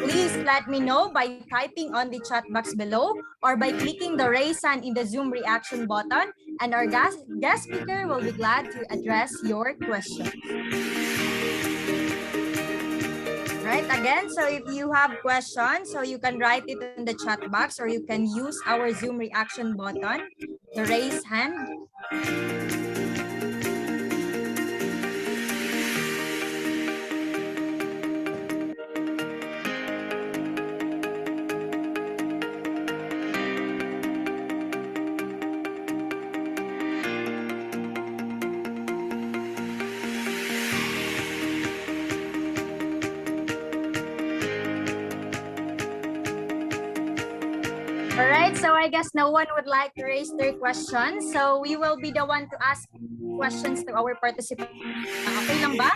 Please let me know by typing on the chat box below or by clicking the raise hand in the Zoom reaction button, and our guest speaker will be glad to address your questions. Right, again, so if you have questions, so you can write it in the chat box or you can use our Zoom reaction button, the raise hand. All right, so I guess no one would like to raise their questions. So we will be the one to ask questions to our participants. Okay lang ba?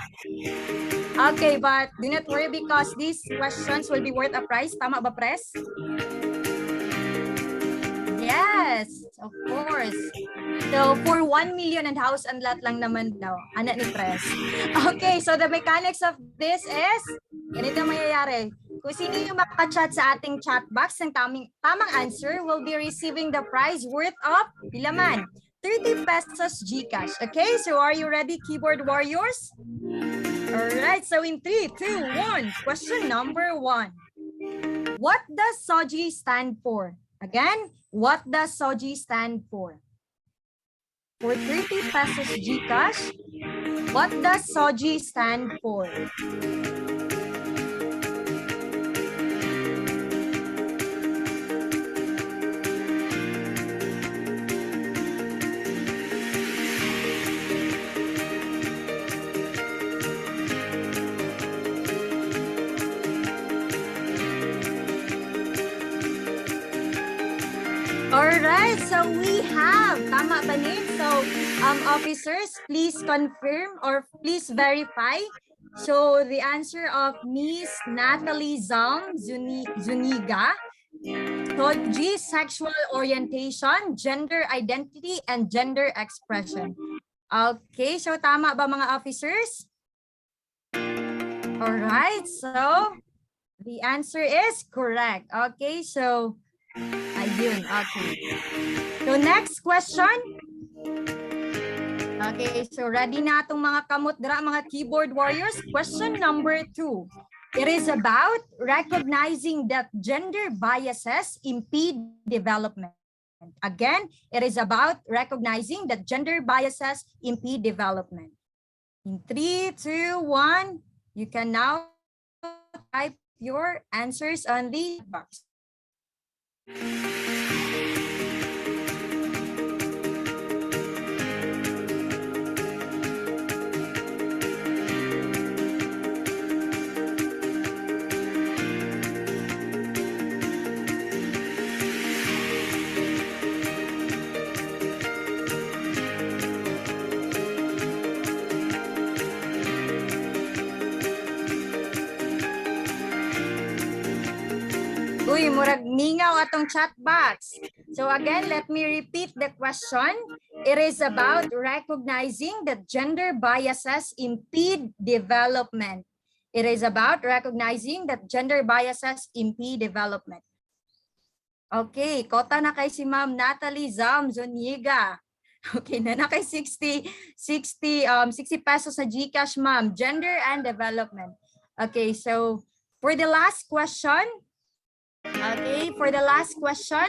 Okay, but do not worry because these questions will be worth a prize. Tama ba, Pres? Yes, of course. So for 1 million and house and lot lang naman daw. Anak ni Pres. Okay, so the mechanics of this is, ganito mayayari. Kung sino yung makachat sa ating chat box ng tamang answer will be receiving the prize worth of, bilaman, 30 pesos GCash. Okay, so are you ready, keyboard warriors? All right, so in 3, 2, 1, question number 1. What does SOGI stand for? Again, what does SOGI stand for? For 30 pesos GCash, what does SOGI stand for? Alright, so we have, tama ba Nick? So, officers, please confirm or please verify. So, the answer of Miss Natalie Zuniga, SOGI, sexual orientation, gender identity, and gender expression. Okay, so tama ba mga officers? Alright, so the answer is correct. Okay, so ayun, okay. So next question. Okay, so ready na itong mga kamutdra, mga keyboard warriors. Question number 2. It is about recognizing that gender biases impede development. Again, it is about recognizing that gender biases impede development. In 3, 2, 1, you can now type your answers on the box. Uy, murag mingaw atong chat box. So again, let me repeat the question. It is about recognizing that gender biases impede development. It is about recognizing that gender biases impede development. Okay, kota na kay si Ma'am Natalie Zuniga. Okay, na kay 60 pesos sa GCash, Ma'am. Gender and development. Okay, so for the last question, Okay, for the last question,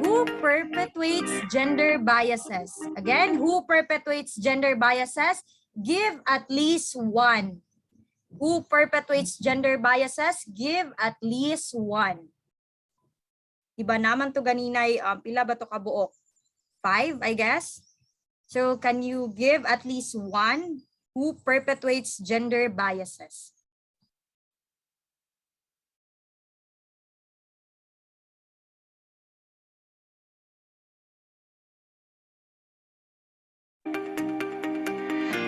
who perpetuates gender biases? Again, who perpetuates gender biases? Give at least one. Who perpetuates gender biases? Give at least one. Iba naman to ganinay, pila ba to kabuok? 5, I guess. So can you give at least one who perpetuates gender biases?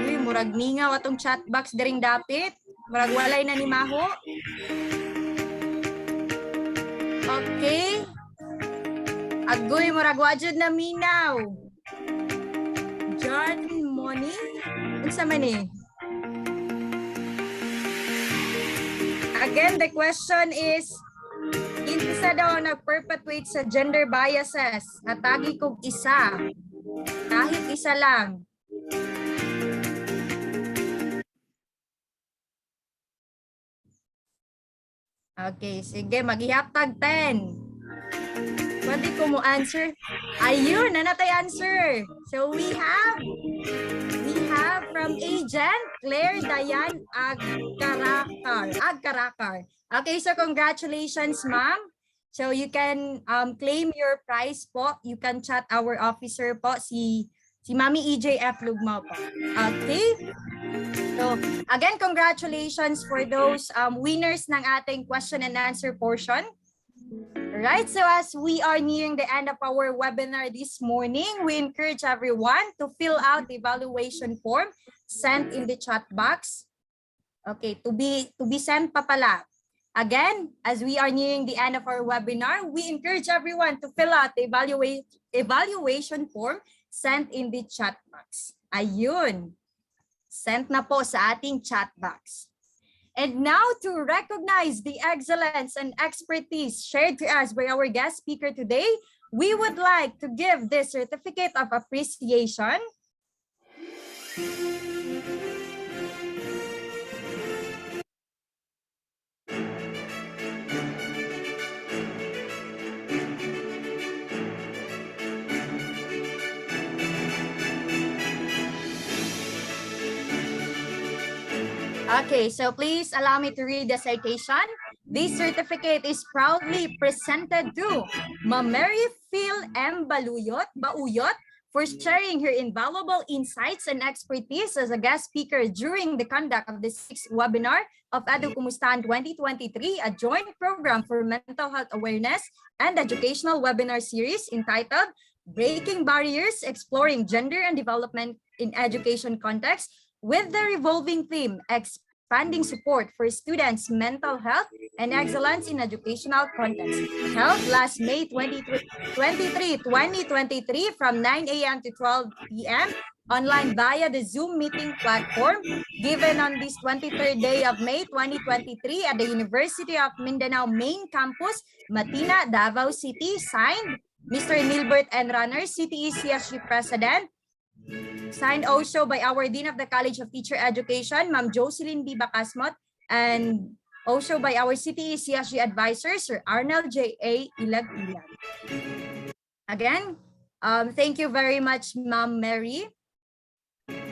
Uy, murag ningaw atong chat box diring dapit. Murag walay na ni Maho. Okay. Agoy, murag wajud na minaw. John Money? Unsa man ni? Again, the question is, isa daw nag-perpetuate sa gender biases. Natagi kong isa. Kahit isa lang. Okay, sige, mag-ihatag 10. Pwede ko mo answer. Ayun, nanatay answer. So we have from agent Claire Dayan Agkarakar. Okay, so congratulations, ma'am. So you can claim your prize po. You can chat our officer po, si Mami EJF Lugmao po. Okay? So, again, congratulations for those winners ng ating question and answer portion. Alright, so as we are nearing the end of our webinar this morning, we encourage everyone to fill out the evaluation form sent in the chat box. Okay, to be sent pa pala. Again, as we are nearing the end of our webinar, we encourage everyone to fill out the evaluation form sent in the chat box. Ayun. Sent na po sa ating chat box. And now to recognize the excellence and expertise shared to us by our guest speaker today, we would like to give this certificate of appreciation Okay, so please allow me to read the citation. This certificate is proudly presented to Ma'am Mary Phil M. Bauyot for sharing her invaluable insights and expertise as a guest speaker during the conduct of the 6th webinar of EduKumustahan 2023, a joint program for mental health awareness and educational webinar series entitled Breaking Barriers, Exploring Gender and Development in Education Context, with the revolving theme, expanding support for students' mental health and excellence in educational context, held last May 2023 from 9 a.m. to 12 p.m. online via the Zoom meeting platform, given on this 23rd day of May 2023 at the University of Mindanao Main Campus, Matina, Davao City, signed Mr. Nilbert N. Runner, CTE-CSG President, signed also by our Dean of the College of Teacher Education, Ma'am Jocelyn B. Bacasmot, and also by our CTE-CSG advisor, Sir Arnold J.A. Ilag-Ilag. Again, thank you very much, Ma'am Mary.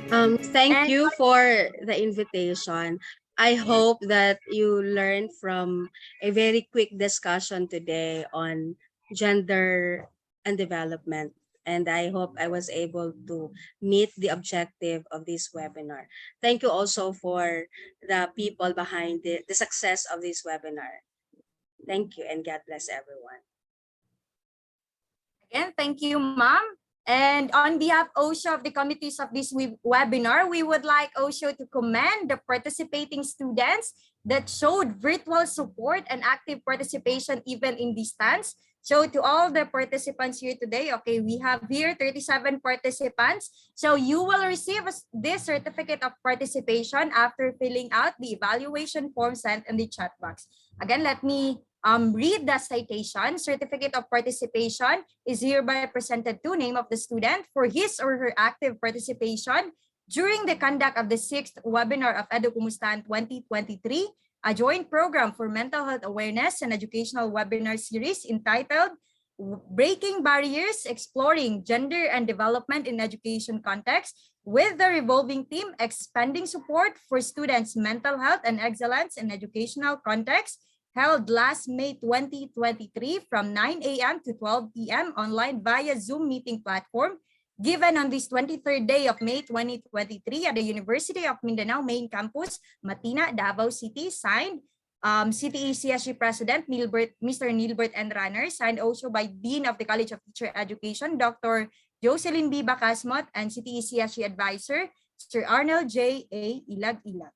Thank you for the invitation. I hope that you learned from a very quick discussion today on gender and development. And I hope I was able to meet the objective of this webinar. Thank you also for the people behind the success of this webinar. Thank you and God bless everyone. Again, thank you, Ma'am. And on behalf also of the committees of this webinar, we would like also to commend the participating students that showed virtual support and active participation even in distance. So to all the participants here today, okay, we have here 37 participants. So you will receive this certificate of participation after filling out the evaluation form sent in the chat box. Again, let me read the citation. Certificate of participation is hereby presented to name of the student for his or her active participation during the conduct of the 6th webinar of EduKumustahan 2023, a joint program for mental health awareness and educational webinar series entitled Breaking Barriers, Exploring Gender and Development in Education Context, with the revolving theme Expanding Support for Students' Mental Health and Excellence in Educational Context, held last May 2023 from 9 a.m. to 12 p.m. online via Zoom meeting platform, given on this 23rd day of May 2023 at the University of Mindanao Main Campus, Matina, Davao City, signed CTE-CSG President Mr. Nilbert N. Runner, signed also by Dean of the College of Teacher Education, Dr. Jocelyn B. Bacasmot, and CTE-CSG Advisor, Sir Arnold J. A. Ilag-Ilag.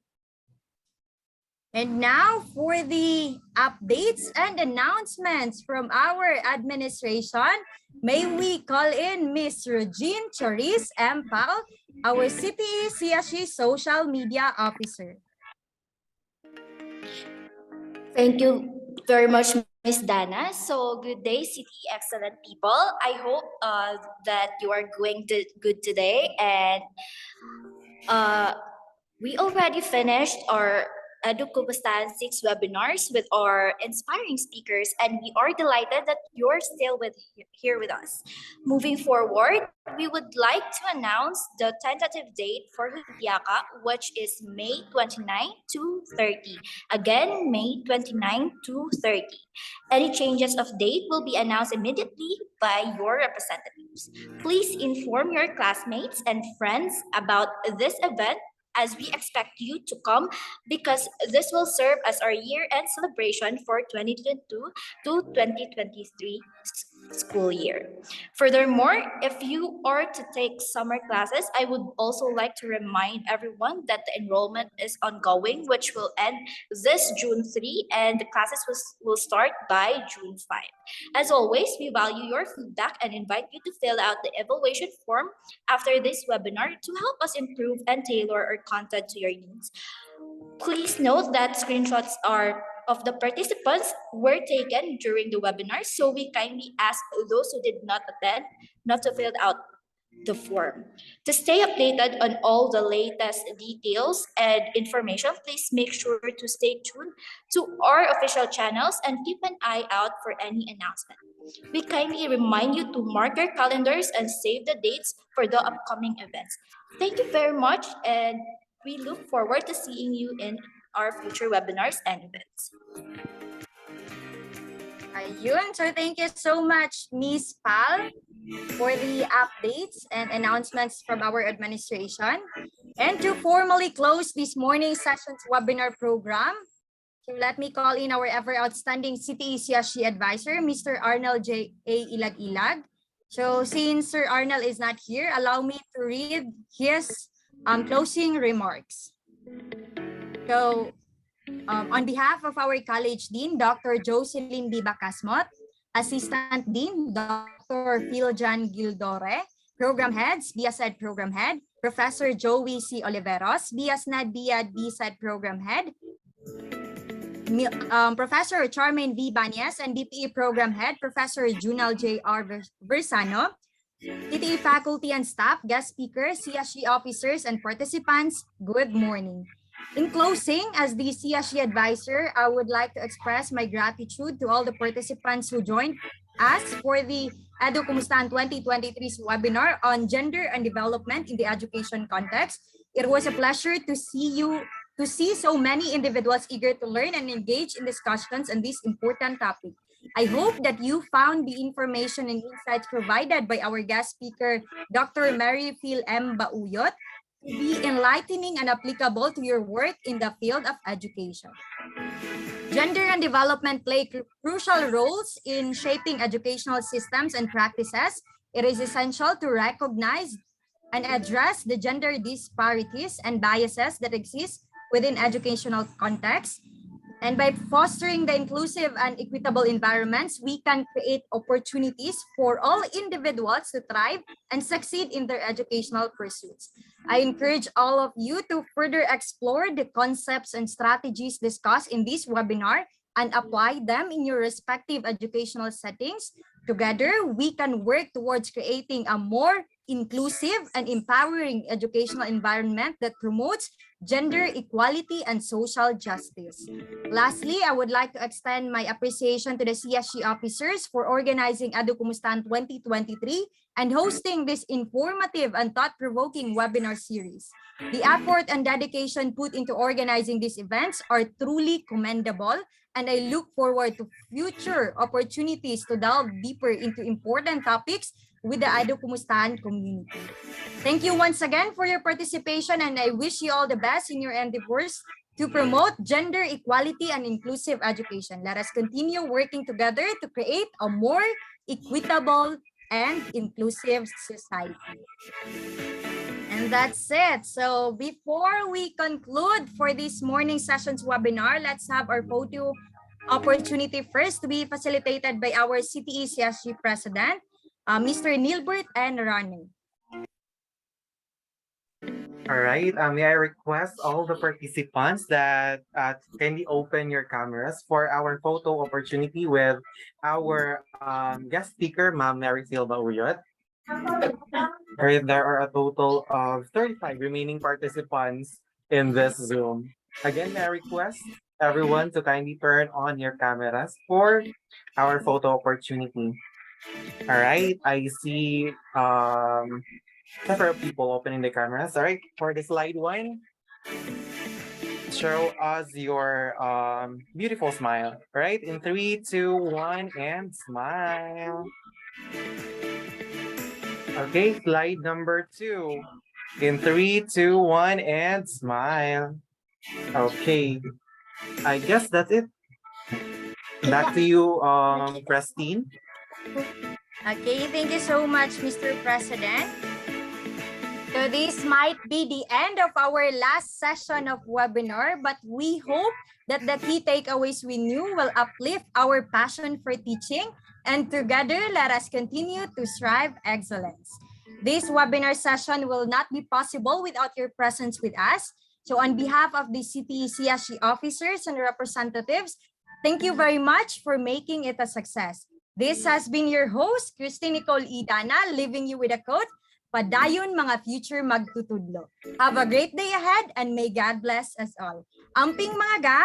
And now for the updates and announcements from our administration, may we call in Ms. Regine Choriz M. Pal, our CTE-CSG Social Media Officer. Thank you very much, Ms. Dana. So good day, City Excellent people. I hope that you are going good today, and we already finished our EduKumustahan 6 webinars with our inspiring speakers, and we are delighted that you're still here with us. Moving forward, we would like to announce the tentative date for Hudyaka, which is May 29 to 30. Again, May 29 to 30. Any changes of date will be announced immediately by your representatives. Please inform your classmates and friends about this event, as we expect you to come, because this will serve as our year-end celebration for 2022 to 2023 school year. Furthermore, if you are to take summer classes, I would also like to remind everyone that the enrollment is ongoing, which will end this June 3, and the classes will start by June 5. As always, we value your feedback and invite you to fill out the evaluation form after this webinar to help us improve and tailor our content to your needs. Please note that screenshots of the participants were taken during the webinar, so we kindly ask those who did not attend not to fill out the form. To stay updated on all the latest details and information, please make sure to stay tuned to our official channels and keep an eye out for any announcement. We kindly remind you to mark your calendars and save the dates for the upcoming events. Thank you very much, and we look forward to seeing you in our future webinars and events. Ayun, so thank you so much, Ms. Pal, for the updates and announcements from our administration. And to formally close this morning session's webinar program, so let me call in our ever outstanding CTE-CSG advisor, Mr. Arnold J. A. Ilag-Ilag. So since Sir Arnold is not here, allow me to read his closing remarks. So on behalf of our College Dean, Dr. Jocelyn B. Bacasmot, Assistant Dean, Dr. Philjan Gildore, Program Heads, BSED Program Head, Professor Joey C. Oliveros, BSNAD BSED Program Head, Professor Charmaine V. Banyas, and DPE Program Head, Professor Junal J. R. Versano, CTE faculty and staff, guest speakers, CSG officers, and participants, good morning. In closing, as the CSG advisor, I would like to express my gratitude to all the participants who joined us for the EduKumustahan 2023's webinar on gender and development in the education context. It was a pleasure to see so many individuals eager to learn and engage in discussions on this important topic. I hope that you found the information and insights provided by our guest speaker, Dr. Mary Phil M. Bauyot, to be enlightening and applicable to your work in the field of education. Gender and development play crucial roles in shaping educational systems and practices. It is essential to recognize and address the gender disparities and biases that exist within educational contexts. And by fostering the inclusive and equitable environments, we can create opportunities for all individuals to thrive and succeed in their educational pursuits. I encourage all of you to further explore the concepts and strategies discussed in this webinar and apply them in your respective educational settings. Together, we can work towards creating a more inclusive, and empowering educational environment that promotes gender equality and social justice. Lastly, I would like to extend my appreciation to the CSG officers for organizing EduKumustahan 2023 and hosting this informative and thought-provoking webinar series. The effort and dedication put into organizing these events are truly commendable, and I look forward to future opportunities to delve deeper into important topics with the EduKumustahan community. Thank you once again for your participation, and I wish you all the best in your endeavors to promote gender equality and inclusive education. Let us continue working together to create a more equitable and inclusive society. And that's it. So before we conclude for this morning session's webinar, let's have our photo opportunity first to be facilitated by our CTE-CSG President, Mr. Nilbert and Ronnie. All right. May I request all the participants that kindly open your cameras for our photo opportunity with our guest speaker, Ma'am Mary Silva Uyot. There are a total of 35 remaining participants in this Zoom. Again, may I request everyone to kindly turn on your cameras for our photo opportunity. All right. I see several people opening the cameras. All right, for the slide one, show us your beautiful smile. All right, in 3, 2, 1, and smile. Okay, slide number 2. In 3, 2, 1, and smile. Okay, I guess that's it. Back to you, Christine. Okay, thank you so much, Mr. President. So this might be the end of our last session of webinar, but we hope that the key takeaways we knew will uplift our passion for teaching, and together let us continue to strive excellence. This webinar session will not be possible without your presence with us. So on behalf of the CTE-CSG officers and representatives, thank you very much for making it a success. This has been your host, Christine Nicole Idana, leaving you with a quote, "Padayon mga future magtutudlo." Have a great day ahead and may God bless us all. Amping mga ga!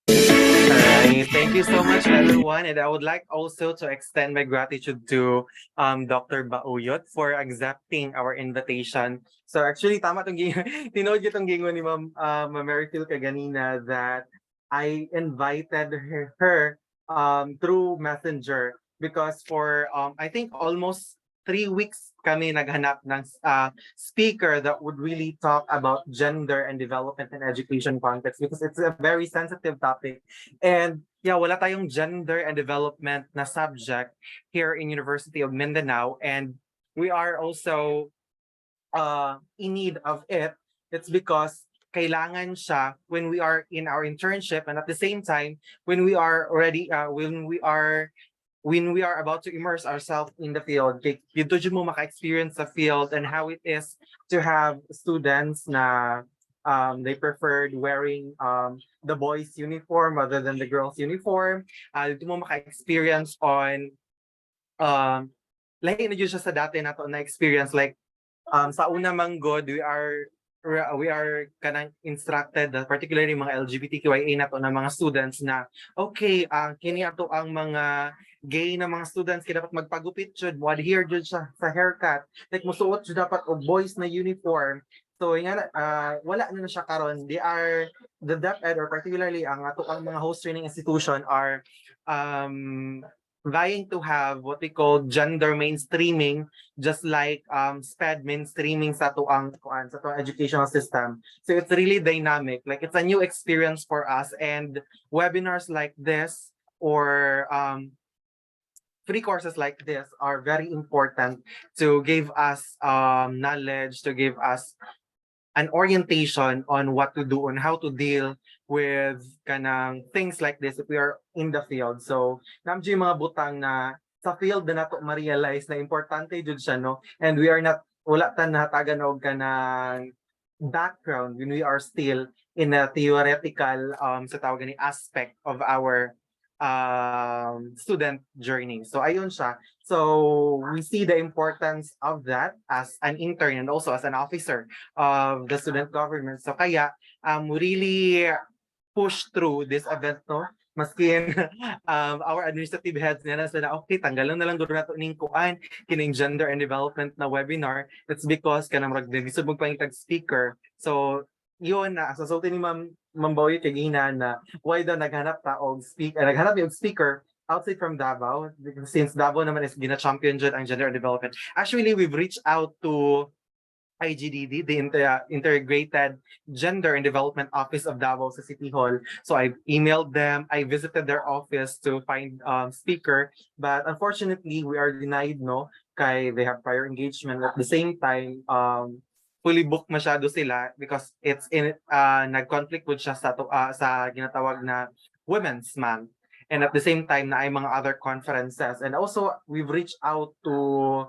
Alright, thank you so much everyone, and I would like also to extend my gratitude to Dr. Bauyot for accepting our invitation. So actually, tama itong tinood itong gingon ni Ma'am Mary Phil kaganina that I invited her through Messenger because for I think almost 3 weeks kami naghanap ng speaker that would really talk about gender and development in education context because it's a very sensitive topic. And yeah, wala tayong gender and development na subject here in University of Mindanao, and we are also in need of it. It's because kailangan siya when we are in our internship, and at the same time when we are already when we are about to immerse ourselves in the field, dito dyan mo maka-experience the field and how it is to have students na they preferred wearing the boys' uniform rather than the girls' uniform. Dito mo maka-experience on lahi na dyan siya sa dati na to na experience, like sa una manggod we are kanang instructed, particularly mga LGBTQIA na to na mga students na okay, kini ato ang mga gay na mga students kaya dapat magpagupit jud, mo adhere jud sa haircut, like musuot jud dapat og boys na uniform. So nga wala na siya karon. They are the DepEd, or particularly ang ato ang mga host training institution are vying to have what we call gender mainstreaming, just like SPED mainstreaming sa tuang educational system. So it's really dynamic, like it's a new experience for us, and webinars like this or free courses like this are very important to give us knowledge, to give us an orientation on what to do, on how to deal with kanang things like this if we are in the field. So namji mga butang na sa field na nato ma-realize na importante jud siya, no, and we are not wala tan nahatagan og kanang background when we are still in a theoretical sa tawag ni aspect of our student journey. So ayun siya. So we see the importance of that as an intern and also as an officer of the student government. So kaya we really push through this event, no? Maskin our administrative heads nila na okay, tanggalan na lang doon nato ning kuan kining gender and development na webinar. It's because kanang rag lisod mo tag speaker. So yun na sa ni Ma'am Boy kay Gina na why daw naghanap ta og naghanap og speaker outside from Davao, since Davao naman is gina-champion dyan ang gender and development. Actually, we've reached out to IGDD, the Integrated Gender and Development Office of Davao sa City Hall. So I emailed them, I visited their office to find speaker, but unfortunately we are denied, no, kay they have prior engagement. At the same time, fully booked masyado sila because it's in nag-conflict with siya sa ginatawag na Women's Month. And at the same time na ay mga other conferences. And also we've reached out to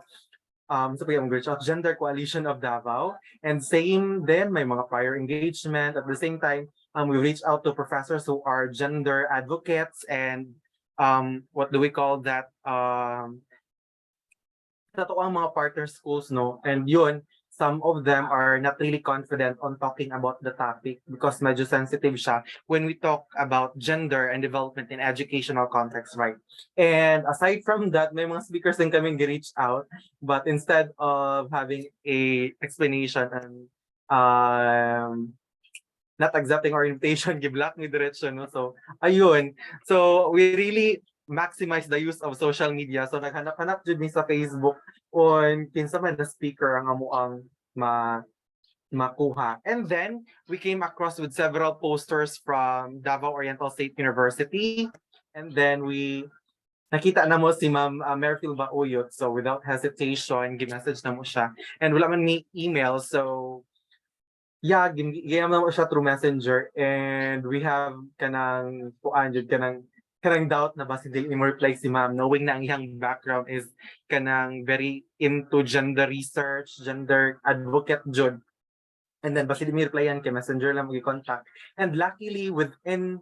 Gender Coalition of Davao, and same then may mga prior engagement. At the same time, we reached out to professors who are gender advocates and what do we call that? Nato ang mga partner schools, no? And yun, some of them are not really confident on talking about the topic because medyo sensitive siya when we talk about gender and development in educational context, right? And aside from that, may mga speakers din kaming reach out, but instead of having a explanation and not accepting our invitation, gi-block ni diretso, no? So, ayun. So, we really maximize the use of social media. So, naghanap-hanap jud ni sa Facebook on kinsa man na speaker ang amuang makuha. And then, we came across with several posters from Davao Oriental State University. And then, nakita na mo si Ma'am Merphil Bauyot. So, without hesitation, gi-message na mo siya. And wala man ni email. So, yeah, giyam na mo siya through Messenger. And we have kanang kanang doubt na ba si dili mo reply si ma'am, knowing na ang iyang background is kanang very into gender research, gender advocate jud. And then basi dili mo replyan kay Messenger lang mag-contact. And luckily within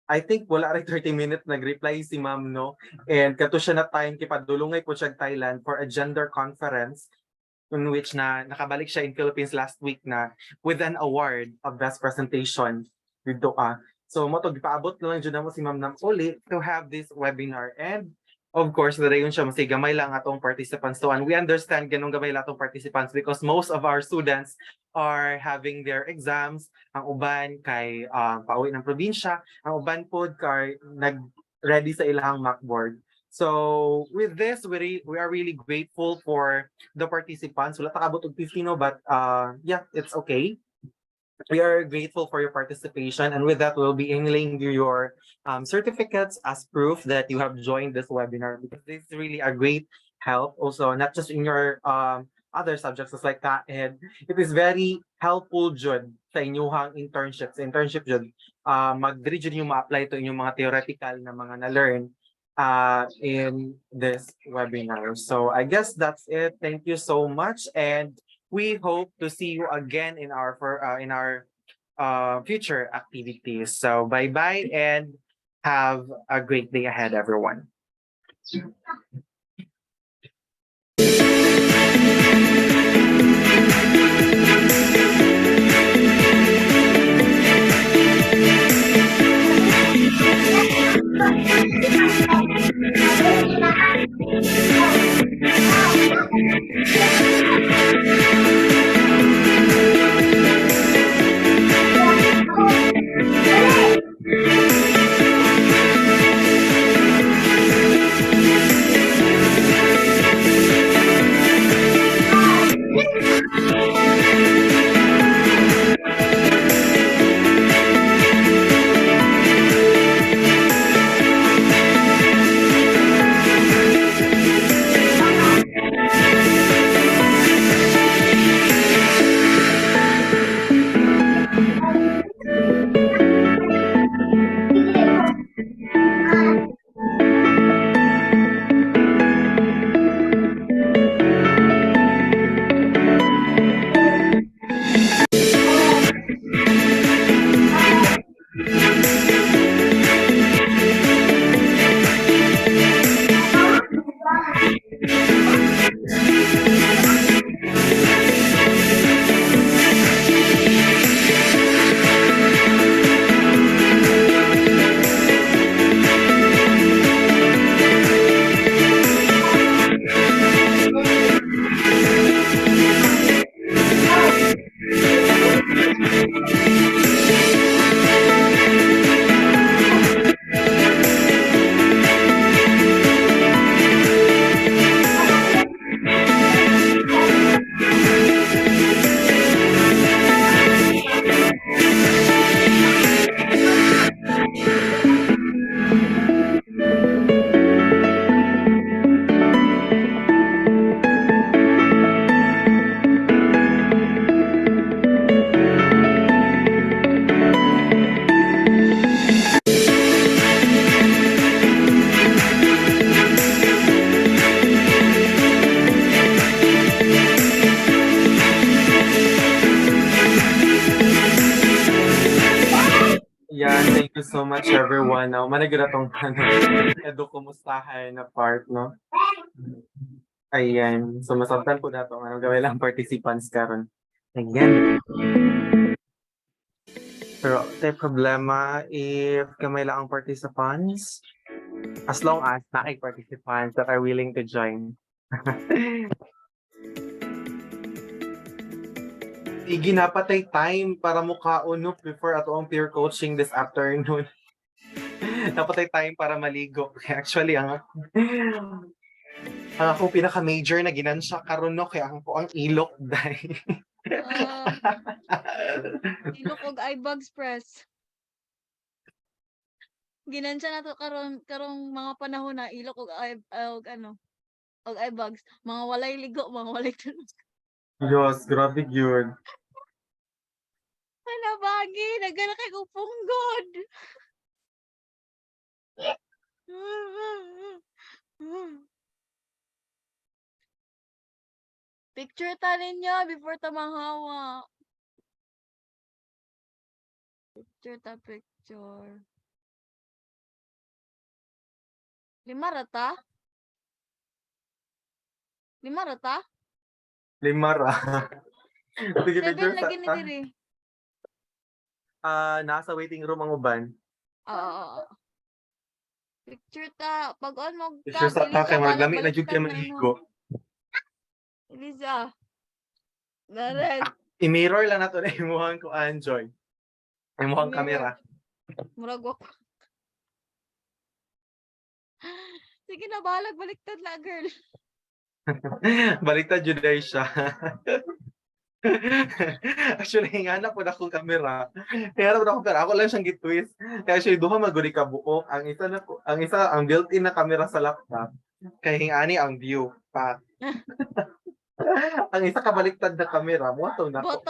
I think wala rin 30 minutes nag-reply si ma'am, no? And kato siya na time kay padulungay po siya Thailand for a gender conference in which na nakabalik siya in Philippines last week na with an award of best presentation with DOA. So mo to gipaabot lang jud namo si Ma'am Nam uli to have this webinar. And of course, darayon siya masig gamay lang atong participants to, and we understand ganung gamay lang atong participants because most of our students are having their exams. Ang uban kay pauwi ng probinsya, ang uban pod kay nag-ready sa ilang mock board. So with this, we are really grateful for the participants. Wala ta kabot og 50, no, but yeah, it's okay. We are grateful for your participation, and with that, we'll be emailing you your certificates as proof that you have joined this webinar, because this is really a great help. Also, not just in your other subjects, as like CAED, it is very helpful jud sa inyong internships. Internship jud, mag-diri jud yung ma-apply to inyong mga theoretical na mga na-learn in this webinar. So I guess that's it. Thank you so much, and we hope to see you again in our future activities. So bye-bye and have a great day ahead, everyone. Thank you so much everyone. Now, managod atong EduKumustahan na part, no? Ayan. So, masabtan po na ito. Ano gawin lang participants karon. Ayan. Pero, tayo problema if kamay lang ang participants, as long as na participants that are willing to join. Iginapatay time para mukaunop before ato ang peer coaching this afternoon. Napatay time para maligo. Actually, ang akong pinaka-major na ginansya karon no kaya ang ilok dai. Ilok og eye bags press. Ginansya na to karong mga panahon na ilok og eye bags, mga walay ligo, mga walay tulog. Diyos, grabe yun. Ano bagi, nagana kay kong punggod. Picture ta ninyo before ta manghawa. Picture. Lima rata? Lima ra. Sige, 7 picture lagi ni diri. Nasa waiting room ang uban. Oo. Picture ta. Pag-on mo Picture sa ta kay maglami na jud kay maligo. Eliza. Naren. I-mirror lang nato na imuhang ko Anjoy. Imuhang kamera. Murag wako. Sige na, balag baliktad na, girl. Baliktad jud day siya. Actually, hingana po na akong kamera. Hingana po na akong kamera. Ako lang siyang gitwist. Kaya actually, duha maguri ka buok. Ang built-in na kamera sa laptop. Kaya hingani ang view pa. Ang isa kabaliktad na kamera. Mo na ako.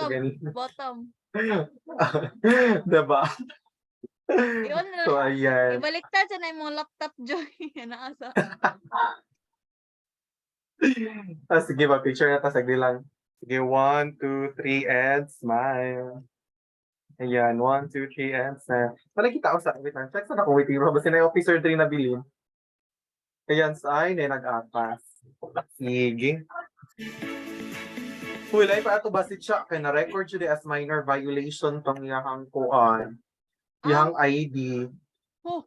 Bottom. Diba? So, ayan. Ibaliktad sa na yung laptop, Joy. Naasa. Sige ba, picture na ta. Sagli lang. Sige, 1, 2, 3, and smile. Ayan, 1, 2, 3, and smile. Pala kita ako sa, wait lang, check sa ako waiting room. Basta na yung officer 3 na bilin. Ayan, ay, na nag-apas. Sige. Uy, lai pa ato basit siya. Kaya na-record siya as minor violation pang iyahang kuan. Iyahang ID. Oh.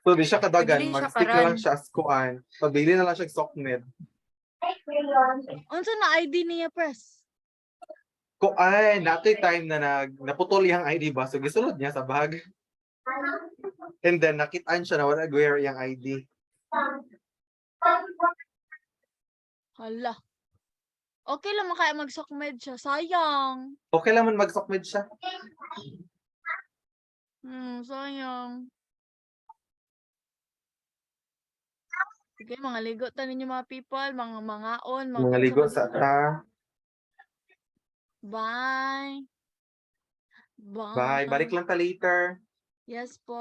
So, di siya kadagan. Pwede siya Mag-stick na karan. lang siya as kuan. Pagbili na lang siya sokmed. Unsa na ID niya, press? Kuan, natoy time na naputol iyang ID ba? So, gisulod niya sa bag. And then, nakitaan siya na wala wear iyang ID. Hala. Okay lang makaya mag-sokmed siya. Sayang. Okay lang man mag-sokmed siya. Sayang. Sige, mga ligo ta ninyo mga people, mga mangaon, Mga ligo sa ta. Bye. Bye. Balik lang ta later. Yes po.